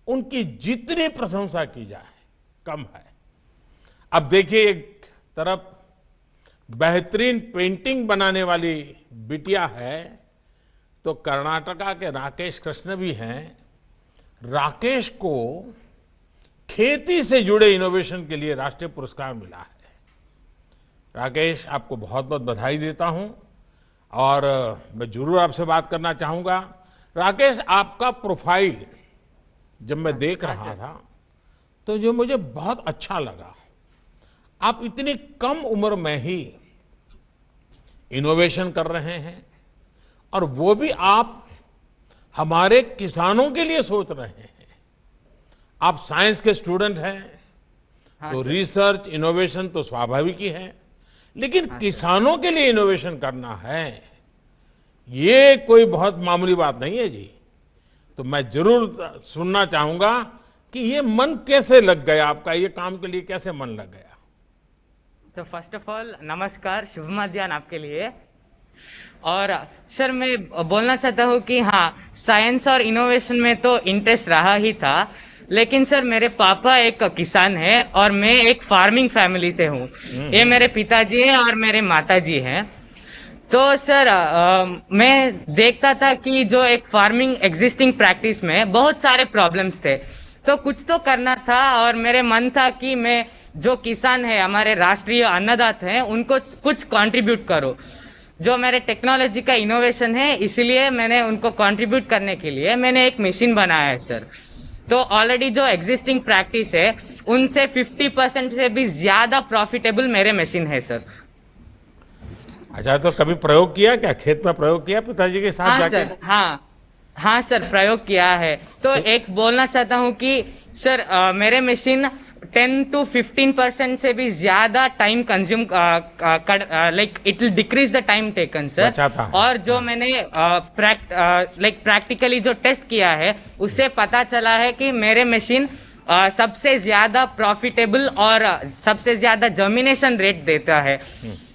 उनकी जितनी प्रशंसा की जाए कम है। अब देखिए एक तरफ बेहतरीन पेंटिंग बनाने वाली बिटिया है तो कर्नाटका के राकेश कृष्ण भी हैं। राकेश को खेती से जुड़े इनोवेशन के लिए राष्ट्रीय पुरस्कार मिला है। राकेश आपको बहुत बहुत बधाई देता हूं और मैं जरूर आपसे बात करना चाहूंगा। राकेश आपका प्रोफाइल जब मैं देख रहा था तो जो मुझे बहुत अच्छा लगा, आप इतनी कम उम्र में ही इनोवेशन कर रहे हैं और वो भी आप हमारे किसानों के लिए सोच रहे हैं। आप साइंस के स्टूडेंट हैं तो रिसर्च इनोवेशन तो स्वाभाविक ही है, लेकिन किसानों के लिए इनोवेशन करना है ये कोई बहुत मामूली बात नहीं है जी। तो मैं जरूर सुनना चाहूंगा कि ये मन कैसे लग गया आपका, ये काम के लिए कैसे मन लग गया? तो फर्स्ट ऑफ ऑल नमस्कार, शुभ मध्याह्न आपके लिए। और सर मैं बोलना चाहता हूँ कि हाँ, साइंस और इनोवेशन में तो इंटरेस्ट रहा ही था, लेकिन सर मेरे पापा एक किसान है और मैं एक फार्मिंग फैमिली से हूँ। ये मेरे पिताजी हैं और मेरे माताजी हैं। तो सर मैं देखता था कि जो एक फार्मिंग एग्जिस्टिंग प्रैक्टिस में बहुत सारे प्रॉब्लम्स थे, तो कुछ तो करना था और मेरे मन था कि मैं जो किसान है, हमारे राष्ट्रीय अन्नदाता हैं, उनको कुछ कंट्रीब्यूट करो। जो मेरे टेक्नोलॉजी का इनोवेशन है, इसलिए मैंने उनको कंट्रीब्यूट करने के लिए मैंने एक मशीन बनाया है सर। तो ऑलरेडी जो एग्जिस्टिंग प्रैक्टिस है उनसे 50% से भी ज्यादा प्रॉफिटेबल मेरे मशीन है सर। अच्छा, तो कभी प्रयोग किया क्या, खेत में प्रयोग किया पिताजी के साथ जाके? सर हाँ सर प्रयोग किया है। तो एक बोलना चाहता हूँ कि सर मेरे मशीन 10 to 15% से भी ज्यादा time consume like it will decrease the time taken sir. और जो मैंने प्रैक्टिकली जो टेस्ट किया है उससे पता चला है कि मेरे मशीन सबसे ज्यादा प्रॉफिटेबल और सबसे ज्यादा जर्मिनेशन रेट देता है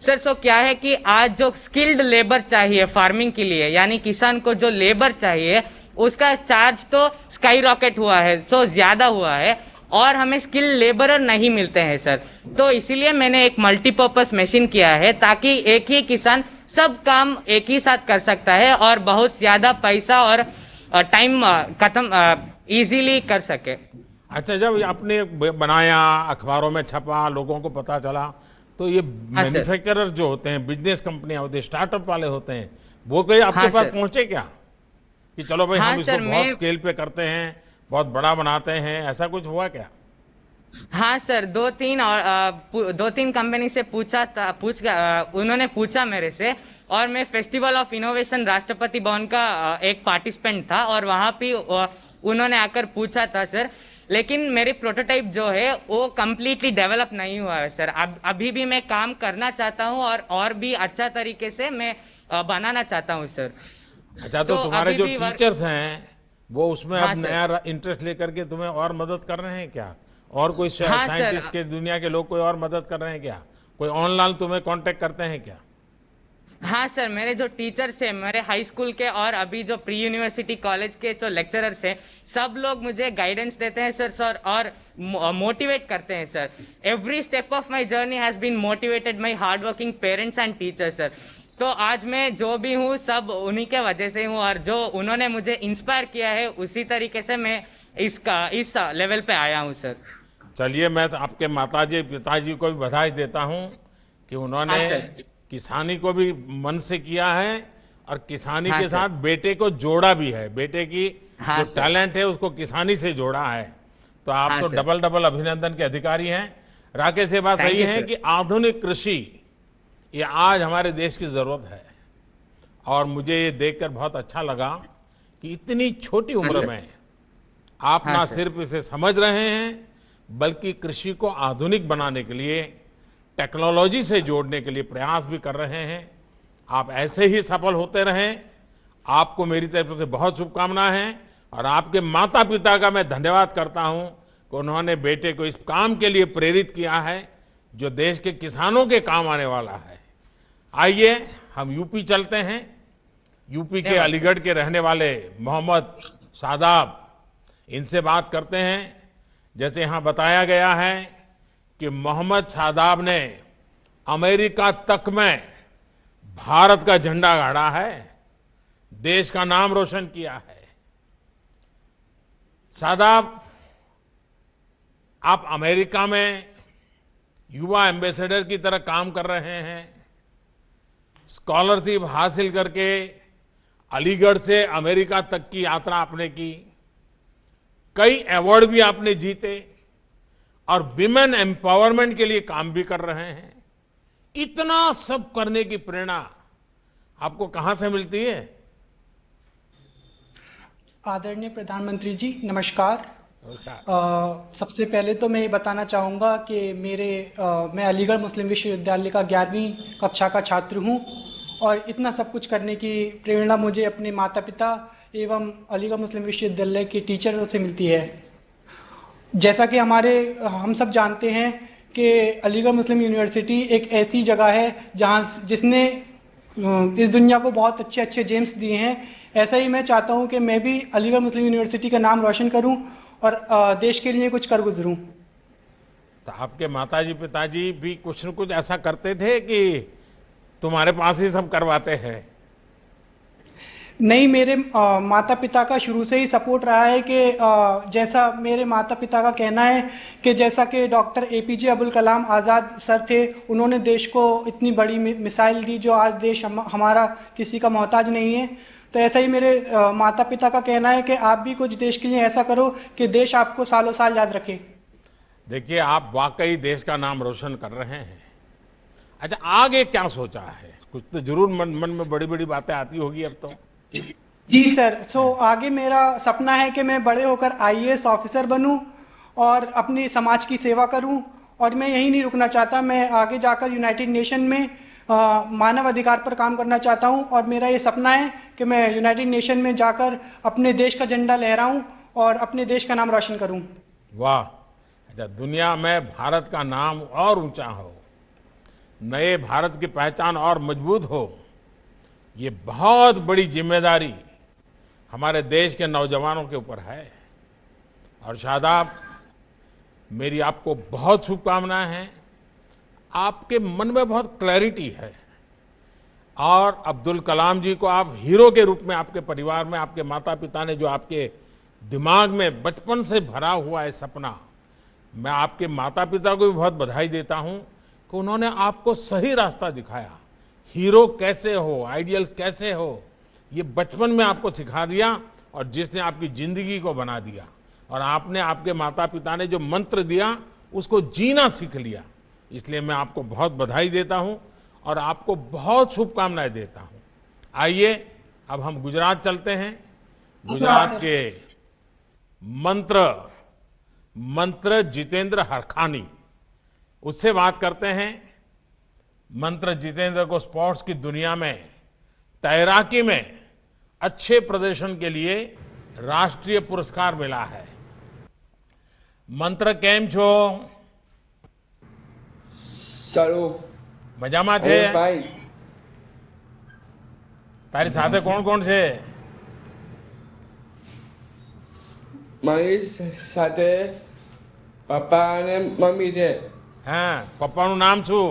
सर। सो क्या है कि आज जो स्किल्ड लेबर चाहिए फार्मिंग के लिए, यानी किसान को जो लेबर चाहिए उसका चार्ज तो स्काई रॉकेट हुआ है, तो ज्यादा हुआ है और हमें स्किल्ड लेबरर नहीं मिलते हैं सर। तो इसीलिए मैंने एक मल्टीपर्पस मशीन किया है ताकि एक ही किसान सब काम एक ही साथ कर सकता है और बहुत ज्यादा पैसा और टाइम खत्म इजीली कर सके। अच्छा, जब आपने बनाया, अखबारों में छपा, लोगों को पता चला, तो ये मैन्युफैक्चरर जो होते हैं, बिजनेस कंपनियां होती हैं, स्टार्टअप वाले होते हैं, वो कोई आपके पास पहुंचे क्या कि चलो भाई हम इसको बहुत स्केल पे करते हैं, बहुत बड़ा बनाते हैं, ऐसा कुछ हुआ क्या? हाँ सर, दो तीन कंपनी से उन्होंने पूछा मेरे से, और मैं festival of innovation Rashtrapati Bhavan का एक पार्टिसिपेंट था और वहाँ पे उन्होंने आकर पूछा था सर। लेकिन मेरी प्रोटोटाइप जो है वो कम्प्लीटली डेवलप नहीं हुआ है सर। अभी भी मैं काम करना चाहता हूँ और भी अच्छा तरीके से मैं बनाना चाहता हूँ सर। अच्छा, तो तुम्हारे जो टीचर्स हैं वो उसमें अब नया इंटरेस्ट लेकर के तुम्हें और मदद कर रहे हैं क्या? और कोई साइंटिस्ट के दुनिया के लोग कोई और मदद कर रहे हैं क्या? कोई ऑनलाइन तुम्हें कांटेक्ट करते हैं क्या? हाँ सर, मेरे जो टीचर्स हैं, मेरे हाई स्कूल के और अभी जो प्री यूनिवर्सिटी कॉलेज के जो लेक्चरर्स हैं, सब लोग मुझे गाइडेंस देते हैं सर और मोटिवेट करते हैं sir. Every step of my journey has been motivated my hard working parents and teachers sir. तो आज मैं जो भी हूँ सब उन्हीं के वजह से हूँ और जो उन्होंने मुझे इंस्पायर किया है उसी तरीके से मैं इस लेवल पे आया हूँ सर। चलिए, मैं तो आपके माताजी पिताजी को भी बधाई देता हूँ कि उन्होंने किसानी को भी मन से किया है और किसानी के साथ बेटे को जोड़ा भी है। बेटे की जो टैलेंट है उसको किसानी से जोड़ा है। तो आप तो डबल अभिनंदन के अधिकारी हैं। राकेश, ये बात सही है कि आधुनिक कृषि ये आज हमारे देश की जरूरत है और मुझे ये देखकर बहुत अच्छा लगा कि इतनी छोटी उम्र में आप ना सिर्फ इसे समझ रहे हैं बल्कि कृषि को आधुनिक बनाने के लिए, टेक्नोलॉजी से जोड़ने के लिए प्रयास भी कर रहे हैं। आप ऐसे ही सफल होते रहें। आपको मेरी तरफ से बहुत शुभकामनाएं हैं और आपके माता पिता का मैं धन्यवाद करता हूं कि उन्होंने बेटे को इस काम के लिए प्रेरित किया है जो देश के किसानों के काम आने वाला है। आइए हम यूपी चलते हैं। यूपी के अलीगढ़ के रहने वाले मोहम्मद शादाब, इनसे बात करते हैं। जैसे यहाँ बताया गया है कि मोहम्मद शादाब ने अमेरिका तक में भारत का झंडा गाड़ा है, देश का नाम रोशन किया है। शादाब, आप अमेरिका में युवा एम्बेसडर की तरह काम कर रहे हैं। स्कॉलरशिप हासिल करके अलीगढ़ से अमेरिका तक की यात्रा आपने की, कई अवार्ड भी आपने जीते और विमेन एम्पावरमेंट के लिए काम भी कर रहे हैं। इतना सब करने की प्रेरणा आपको कहां से मिलती है? आदरणीय प्रधानमंत्री जी, नमस्कार। सबसे पहले तो मैं ये बताना चाहूँगा कि मैं अलीगढ़ मुस्लिम विश्वविद्यालय का 11वीं कक्षा का छात्र हूँ और इतना सब कुछ करने की प्रेरणा मुझे अपने माता पिता एवं अलीगढ़ मुस्लिम विश्वविद्यालय के टीचरों से मिलती है। जैसा कि हम सब जानते हैं कि अलीगढ़ मुस्लिम यूनिवर्सिटी एक ऐसी जगह है जिसने इस दुनिया को बहुत अच्छे अच्छे जेम्स दिए हैं। ऐसा ही मैं चाहता हूं कि मैं भी अलीगढ़ मुस्लिम यूनिवर्सिटी का नाम रोशन करूं और देश के लिए कुछ कर गुजरूं। तो आपके माताजी पिताजी भी कुछ न कुछ ऐसा करते थे कि तुम्हारे पास ही सब करवाते हैं? नहीं, मेरे माता पिता का शुरू से ही सपोर्ट रहा है कि जैसा मेरे माता पिता का कहना है कि जैसा कि doctor APJ Abdul Kalam Azad sir थे, उन्होंने देश को इतनी बड़ी मिसाइल दी जो आज देश हमारा किसी का मोहताज नहीं है। तो ऐसा ही मेरे माता पिता का कहना है कि आप भी कुछ देश के लिए ऐसा करो कि देश आपको सालों साल याद रखे। देखिए, आप वाकई देश का नाम रोशन कर रहे हैं। अच्छा, आगे क्या सोचा है? कुछ तो जरूर मन में बड़ी बड़ी बातें आती होगी अब तो। जी सर, आगे मेरा सपना है कि मैं बड़े होकर IAS ऑफिसर बनूं और अपने समाज की सेवा करूं। और मैं यहीं नहीं रुकना चाहता, मैं आगे जाकर यूनाइटेड नेशन में मानव अधिकार पर काम करना चाहता हूं। और मेरा ये सपना है कि मैं यूनाइटेड नेशन में जाकर अपने देश का झंडा लहराऊं और अपने देश का नाम रोशन करूं। वाह। अच्छा, दुनिया में भारत का नाम और ऊंचा हो, नए भारत की पहचान और मजबूत हो, ये बहुत बड़ी जिम्मेदारी हमारे देश के नौजवानों के ऊपर है। और शादाब, मेरी आपको बहुत शुभकामनाएं हैं। आपके मन में बहुत क्लैरिटी है और अब्दुल कलाम जी को आप हीरो के रूप में आपके परिवार में आपके माता पिता ने जो आपके दिमाग में बचपन से भरा हुआ है सपना, मैं आपके माता पिता को भी बहुत बधाई देता हूं कि उन्होंने आपको सही रास्ता दिखाया। हीरो कैसे हो, आइडियल कैसे हो, ये बचपन में आपको सिखा दिया और जिसने आपकी जिंदगी को बना दिया। और आपने, आपके माता पिता ने जो मंत्र दिया उसको जीना सीख लिया। इसलिए मैं आपको बहुत बधाई देता हूं और आपको बहुत शुभकामनाएं देता हूं। आइए अब हम गुजरात चलते हैं। गुजरात के मंत्र जितेंद्र हरखानी, उससे बात करते हैं। मंत्र जितेंद्र को स्पोर्ट्स की दुनिया में तैराकी में अच्छे प्रदर्शन के लिए राष्ट्रीय पुरस्कार मिला है। मंत्र केम छो? સારું મજામાં છે? ભાઈ તારી સાથે કોણ કોણ છે? મારી સાથે પપ્પા અને મમ્મી છે. હા, પપ્પાનું નામ શું?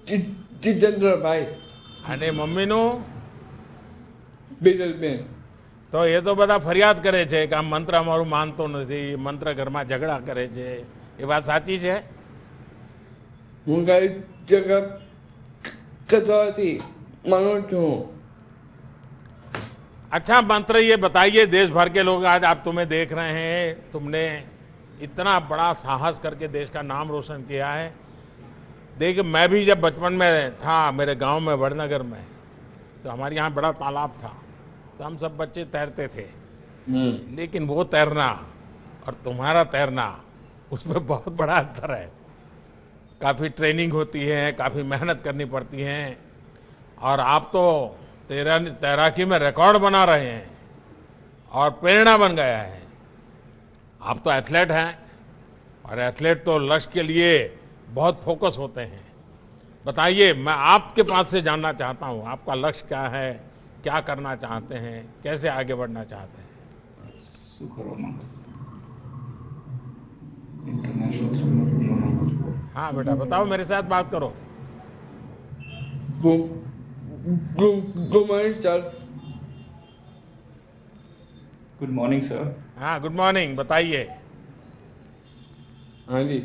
જીતેન્દ્રભાઈ. અને મમ્મીનું? બીરલબેન. તો એ તો બધા ફરિયાદ કરે છે કે આ મંત્ર અમારું માનતો નથી, મંત્ર ઘરમાં ઝઘડા કરે છે, એ વાત સાચી છે? હું કઈ જગ્યા કરતો નથી, માનું છું. अच्छा मंत्र, ये बताइए, देश भर के लोग आज आप तुम्हें देख रहे हैं, तुमने इतना बड़ा साहस करके देश का नाम रोशन किया है। देखिए, मैं भी जब बचपन में था मेरे गांव में वड़नगर में, तो हमारे यहाँ बड़ा तालाब था, तो हम सब बच्चे तैरते थे। लेकिन वो तैरना और तुम्हारा तैरना, उसमें बहुत बड़ा अंतर है। काफ़ी ट्रेनिंग होती है, काफ़ी मेहनत करनी पड़ती है और आप तो तैराकी में रिकॉर्ड बना रहे हैं और प्रेरणा बन गया है। आप तो एथलीट हैं और एथलीट तो लक्ष्य के लिए बहुत फोकस होते हैं। बताइए, मैं आपके पास से जानना चाहता हूँ, आपका लक्ष्य क्या है, क्या करना चाहते हैं, कैसे आगे बढ़ना चाहते हैं? हाँ बेटा, बताओ, मेरे साथ बात करो। Good morning sir. Good morning sir. हाँ, गुड मॉर्निंग, बताइए। हाँ जी.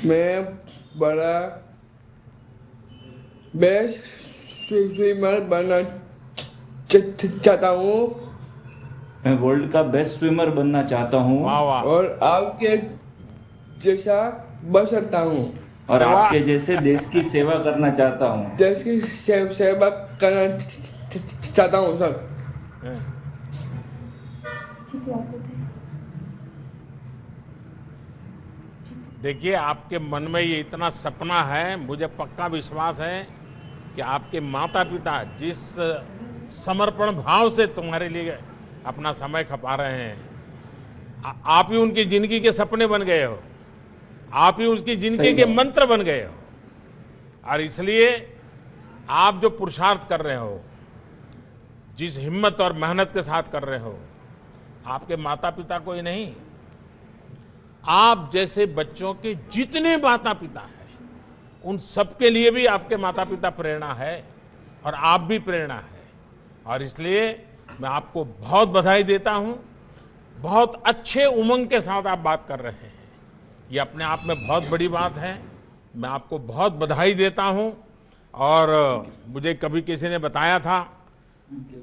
मैं बड़ा बेस्ट स्विमर बनना चाहता हूँ। मैं वर्ल्ड का बेस्ट स्विमर बनना चाहता हूँ। और आपके जैसा बन सकता हूँ। और आपके जैसे देश की सेवा करना चाहता हूँ। देश की सेवा करना चाहता हूँ सर। देखिए, आपके मन में ये इतना सपना है, मुझे पक्का विश्वास है कि आपके माता पिता जिस समर्पण भाव से तुम्हारे लिए अपना समय खपा रहे हैं, आप ही उनकी जिंदगी के सपने बन गए हो, आप ही उसकी जिंदगी के मंत्र बन गए हो। और इसलिए आप जो पुरुषार्थ कर रहे हो, जिस हिम्मत और मेहनत के साथ कर रहे हो, आपके माता पिता को ही नहीं, आप जैसे बच्चों के जितने माता पिता हैं, उन सबके लिए भी आपके माता पिता प्रेरणा है और आप भी प्रेरणा है। और इसलिए मैं आपको बहुत बधाई देता हूं। बहुत अच्छे उमंग के साथ आप बात कर रहे हैं, ये अपने आप में बहुत बड़ी बात है। मैं आपको बहुत बधाई देता हूं। और मुझे कभी किसी ने बताया था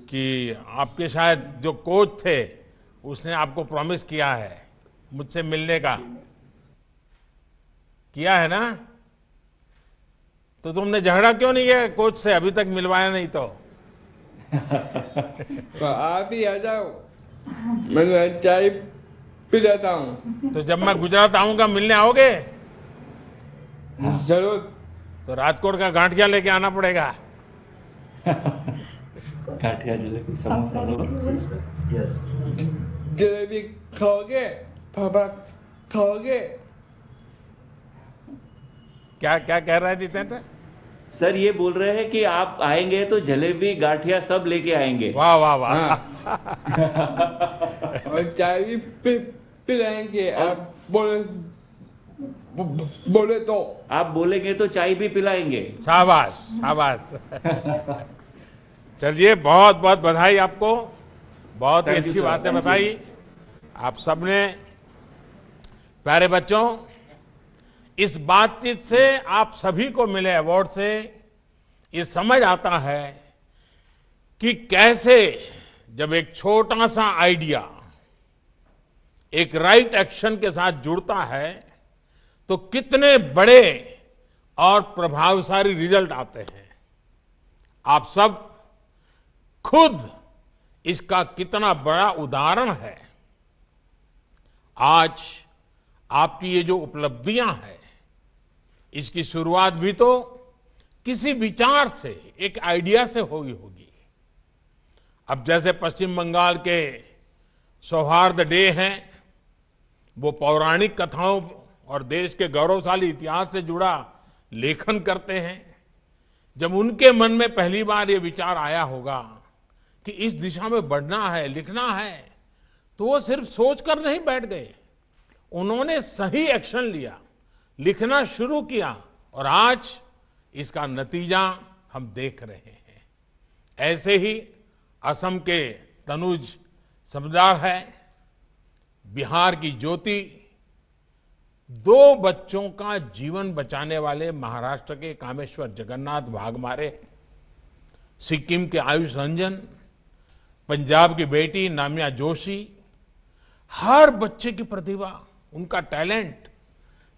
कि आपके शायद जो कोच थे, उसने आपको प्रॉमिस किया है मुझसे मिलने का, किया है ना? तो तुमने झगड़ा क्यों नहीं किया कोच से? अभी तक मिलवाया नहीं तो तो आप ही आ जाओ, मैं चाय पिलाता हूँ। तो जब मैं गुजरात आऊंगा मिलने आओगे? जरूर। तो राजकोट का गांठिया लेके आना पड़ेगा। गाठिया, जलेबी, समोसा। जलेबी खाओगे? पापा खाओगे? क्या क्या कह रहा है जितेंद्र? सर ये बोल रहे हैं कि आप आएंगे तो जलेबी गाठिया सब लेके आएंगे। वाह वाह वाह। और चाय भी पिलाएंगे। आप बोले तो। आप बोलेंगे तो चाय भी पिलाएंगे। शाबाश शाबाश। चलिए, बहुत बहुत बधाई आपको, बहुत ही अच्छी बातें बताई आप सबने। प्यारे बच्चों, इस बातचीत से आप सभी को मिले अवार्ड से ये समझ आता है कि कैसे जब एक छोटा सा आइडिया एक राइट एक्शन के साथ जुड़ता है तो कितने बड़े और प्रभावशाली रिजल्ट आते हैं। आप सब खुद इसका कितना बड़ा उदाहरण है। आज आपकी ये जो उपलब्धियां हैं, इसकी शुरुआत भी तो किसी विचार से, एक आइडिया से हुई होगी। अब जैसे पश्चिम बंगाल के सौहार्द डे हैं, वो पौराणिक कथाओं और देश के गौरवशाली इतिहास से जुड़ा लेखन करते हैं। जब उनके मन में पहली बार ये विचार आया होगा कि इस दिशा में बढ़ना है, लिखना है, तो वो सिर्फ सोचकर नहीं बैठ गए, उन्होंने सही एक्शन लिया, लिखना शुरू किया और आज इसका नतीजा हम देख रहे हैं। ऐसे ही असम के तनुज समदार है, बिहार की ज्योति, 2 बच्चों का जीवन बचाने वाले महाराष्ट्र के कामेश्वर जगन्नाथ भागमारे, सिक्किम के आयुष रंजन, पंजाब की बेटी नामिया जोशी। हर बच्चे की प्रतिभा, उनका टैलेंट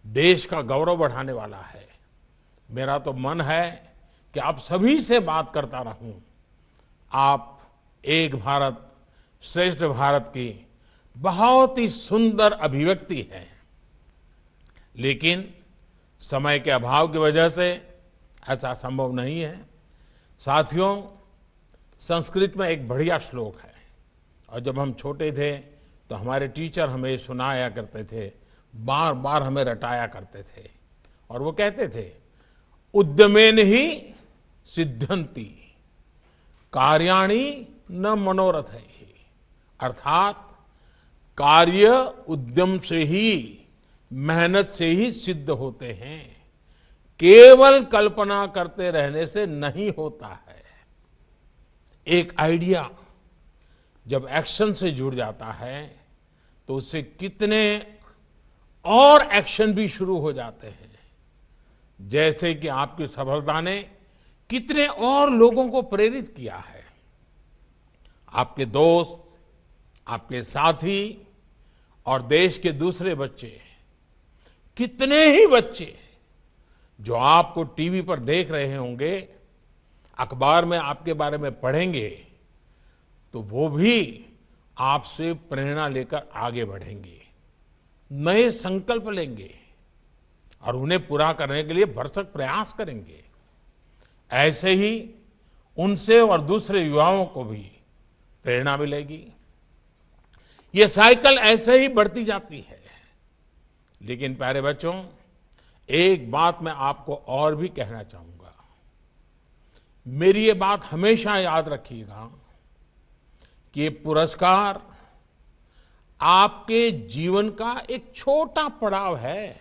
देश का गौरव बढ़ाने वाला है। मेरा तो मन है कि आप सभी से बात करता रहूं। आप एक भारत श्रेष्ठ भारत की बहुत ही सुंदर अभिव्यक्ति है, लेकिन समय के अभाव की वजह से ऐसा संभव नहीं है। साथियों, संस्कृत में एक बढ़िया श्लोक है और जब हम छोटे थे तो हमारे टीचर हमें सुनाया करते थे, बार बार हमें रटाया करते थे और वो कहते थे, उद्यमेन ही सिद्ध्यन्ति कार्याणि न मनोरथ है। अर्थात कार्य उद्यम से ही, मेहनत से ही सिद्ध होते हैं, केवल कल्पना करते रहने से नहीं होता है। एक आइडिया जब एक्शन से जुड़ जाता है तो उससे कितने और एक्शन भी शुरू हो जाते हैं। जैसे कि आपकी सफलता ने कितने और लोगों को प्रेरित किया है। आपके दोस्त, आपके साथी और देश के दूसरे बच्चे, कितने ही बच्चे जो आपको टीवी पर देख रहे होंगे, अखबार में आपके बारे में पढ़ेंगे, तो वो भी आपसे प्रेरणा लेकर आगे बढ़ेंगे, नए संकल्प लेंगे और उन्हें पूरा करने के लिए भरसक प्रयास करेंगे। ऐसे ही उनसे और दूसरे युवाओं को भी प्रेरणा मिलेगी। ये साइकिल ऐसे ही बढ़ती जाती है। लेकिन प्यारे बच्चों, एक बात मैं आपको और भी कहना चाहूंगा। मेरी ये बात हमेशा याद रखिएगा कि ये पुरस्कार आपके जीवन का एक छोटा पड़ाव है।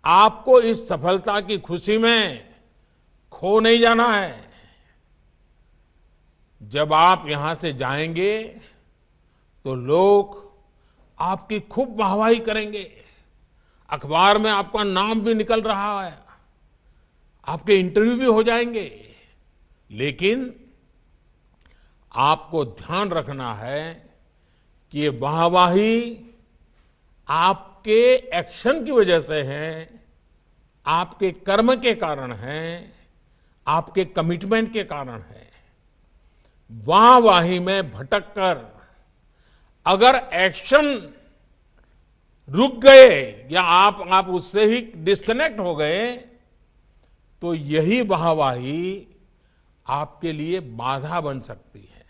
आपको इस सफलता की खुशी में खो नहीं जाना है। जब आप यहां से जाएंगे तो लोग आपकी खूब वाहवाही करेंगे, अखबार में आपका नाम भी निकल रहा है, आपके इंटरव्यू भी हो जाएंगे। लेकिन आपको ध्यान रखना है कि ये वाहवाही आपके एक्शन की वजह से है, आपके कर्म के कारण है, आपके कमिटमेंट के कारण है। वाहवाही में भटक कर अगर एक्शन रुक गए या आप उससे ही डिस्कनेक्ट हो गए तो यही वाहवाही आपके लिए बाधा बन सकती है।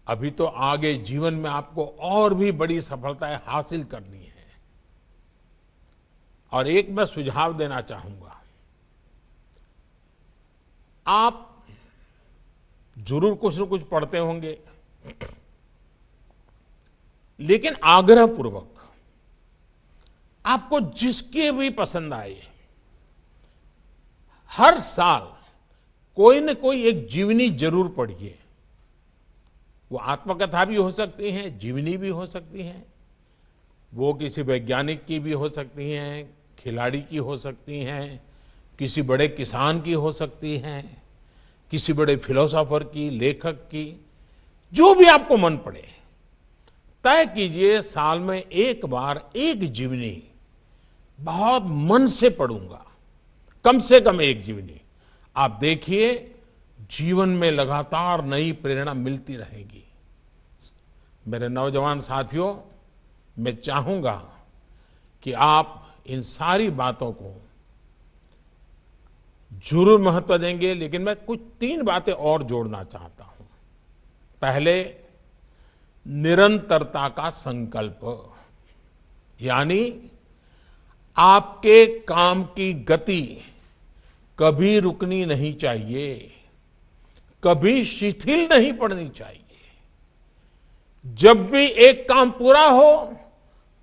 अभी तो आगे जीवन में आपको और भी बड़ी सफलताएं हासिल करनी है। और एक मैं सुझाव देना चाहूंगा, आप जरूर कुछ न कुछ पढ़ते होंगे, लेकिन आग्रह पूर्वक आपको जिसके भी पसंद आए हर साल कोई न कोई एक जीवनी जरूर पढ़िए। वो आत्मकथा भी हो सकती हैं, जीवनी भी हो सकती हैं, वो किसी वैज्ञानिक की भी हो सकती हैं, खिलाड़ी की हो सकती हैं, किसी बड़े किसान की हो सकती हैं, किसी बड़े फिलोसोफर की, लेखक की, जो भी आपको मन पड़े तय कीजिए साल में एक बार एक जीवनी बहुत मन से पढ़ूंगा, कम से कम एक जीवनी। आप देखिए जीवन में लगातार नई प्रेरणा मिलती रहेगी। मेरे नौजवान साथियों, मैं चाहूंगा कि आप इन सारी बातों को जरूर महत्व देंगे, लेकिन मैं कुछ 3 बातें और जोड़ना चाहता हूं। पहले, निरंतरता का संकल्प, यानी आपके काम की गति कभी रुकनी नहीं चाहिए, कभी शिथिल नहीं पड़नी चाहिए। जब भी एक काम पूरा हो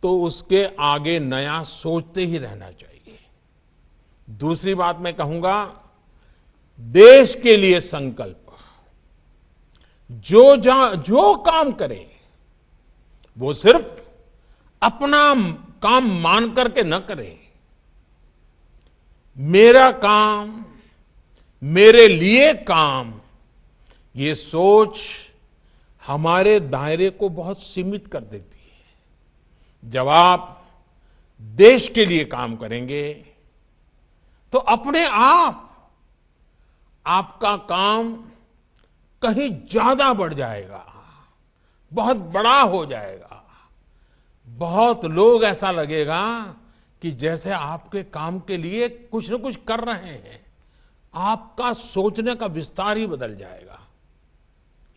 तो उसके आगे नया सोचते ही रहना चाहिए। दूसरी बात मैं कहूंगा, देश के लिए संकल्प। जो काम करे वो सिर्फ अपना काम मान करके न करे। मेरा काम, मेरे लिए काम, ये सोच हमारे दायरे को बहुत सीमित कर देती है। जब आप देश के लिए काम करेंगे तो अपने आप आपका काम कहीं ज्यादा बढ़ जाएगा, बहुत बड़ा हो जाएगा। बहुत लोग ऐसा लगेगा कि जैसे आपके काम के लिए कुछ न कुछ कर रहे हैं। आपका सोचने का विस्तार ही बदल जाएगा।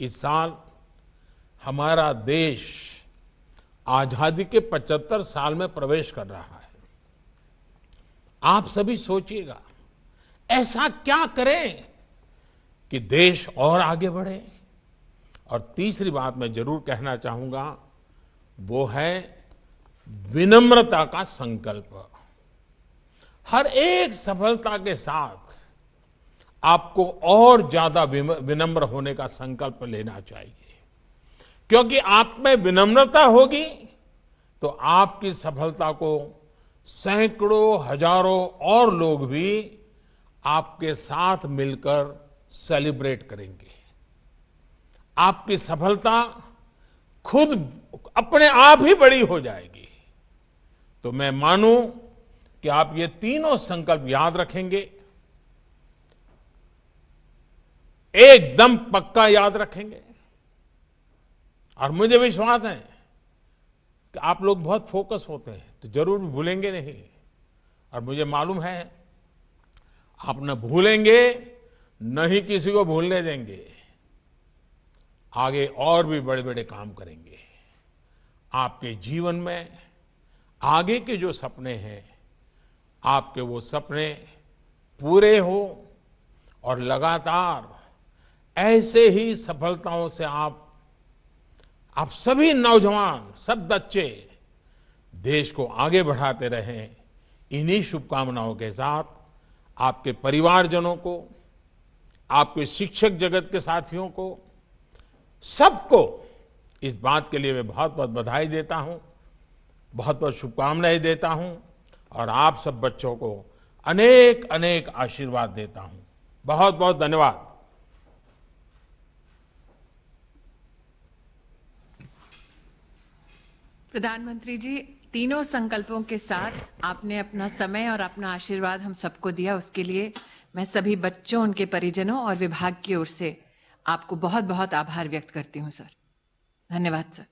इस साल हमारा देश आजादी के 75 साल में प्रवेश कर रहा है। आप सभी सोचिएगा, ऐसा क्या करें कि देश और आगे बढ़े। और तीसरी बात मैं जरूर कहना चाहूंगा, वो है विनम्रता का संकल्प। हर एक सफलता के साथ आपको और ज्यादा विनम्र होने का संकल्प लेना चाहिए, क्योंकि आप में विनम्रता होगी तो आपकी सफलता को सैकड़ों, हजारों और लोग भी आपके साथ मिलकर सेलिब्रेट करेंगे। आपकी सफलता खुद अपने आप ही बड़ी हो जाएगी। तो मैं मानूं कि आप ये तीनों संकल्प याद रखेंगे, एकदम पक्का याद रखेंगे। और मुझे विश्वास है कि आप लोग बहुत फोकस होते हैं तो जरूर भूलेंगे नहीं। और मुझे मालूम है आप न भूलेंगे न ही किसी को भूलने देंगे। आगे और भी बड़े बड़े काम करेंगे। आपके जीवन में आगे के जो सपने हैं, आपके वो सपने पूरे हो और लगातार ऐसे ही सफलताओं से आप सभी नौजवान, सब बच्चे देश को आगे बढ़ाते रहें। इन्हीं शुभकामनाओं के साथ आपके परिवारजनों को, आपके शिक्षक जगत के साथियों को, सबको इस बात के लिए मैं बहुत बहुत बधाई देता हूं, बहुत बहुत शुभकामनाएं देता हूं और आप सब बच्चों को अनेक अनेक आशीर्वाद देता हूं। बहुत बहुत धन्यवाद। प्रधानमंत्री जी, तीनों संकल्पों के साथ आपने अपना समय और अपना आशीर्वाद हम सबको दिया, उसके लिए मैं सभी बच्चों, उनके परिजनों और विभाग की ओर से आपको बहुत बहुत आभार व्यक्त करती हूँ सर। धन्यवाद सर।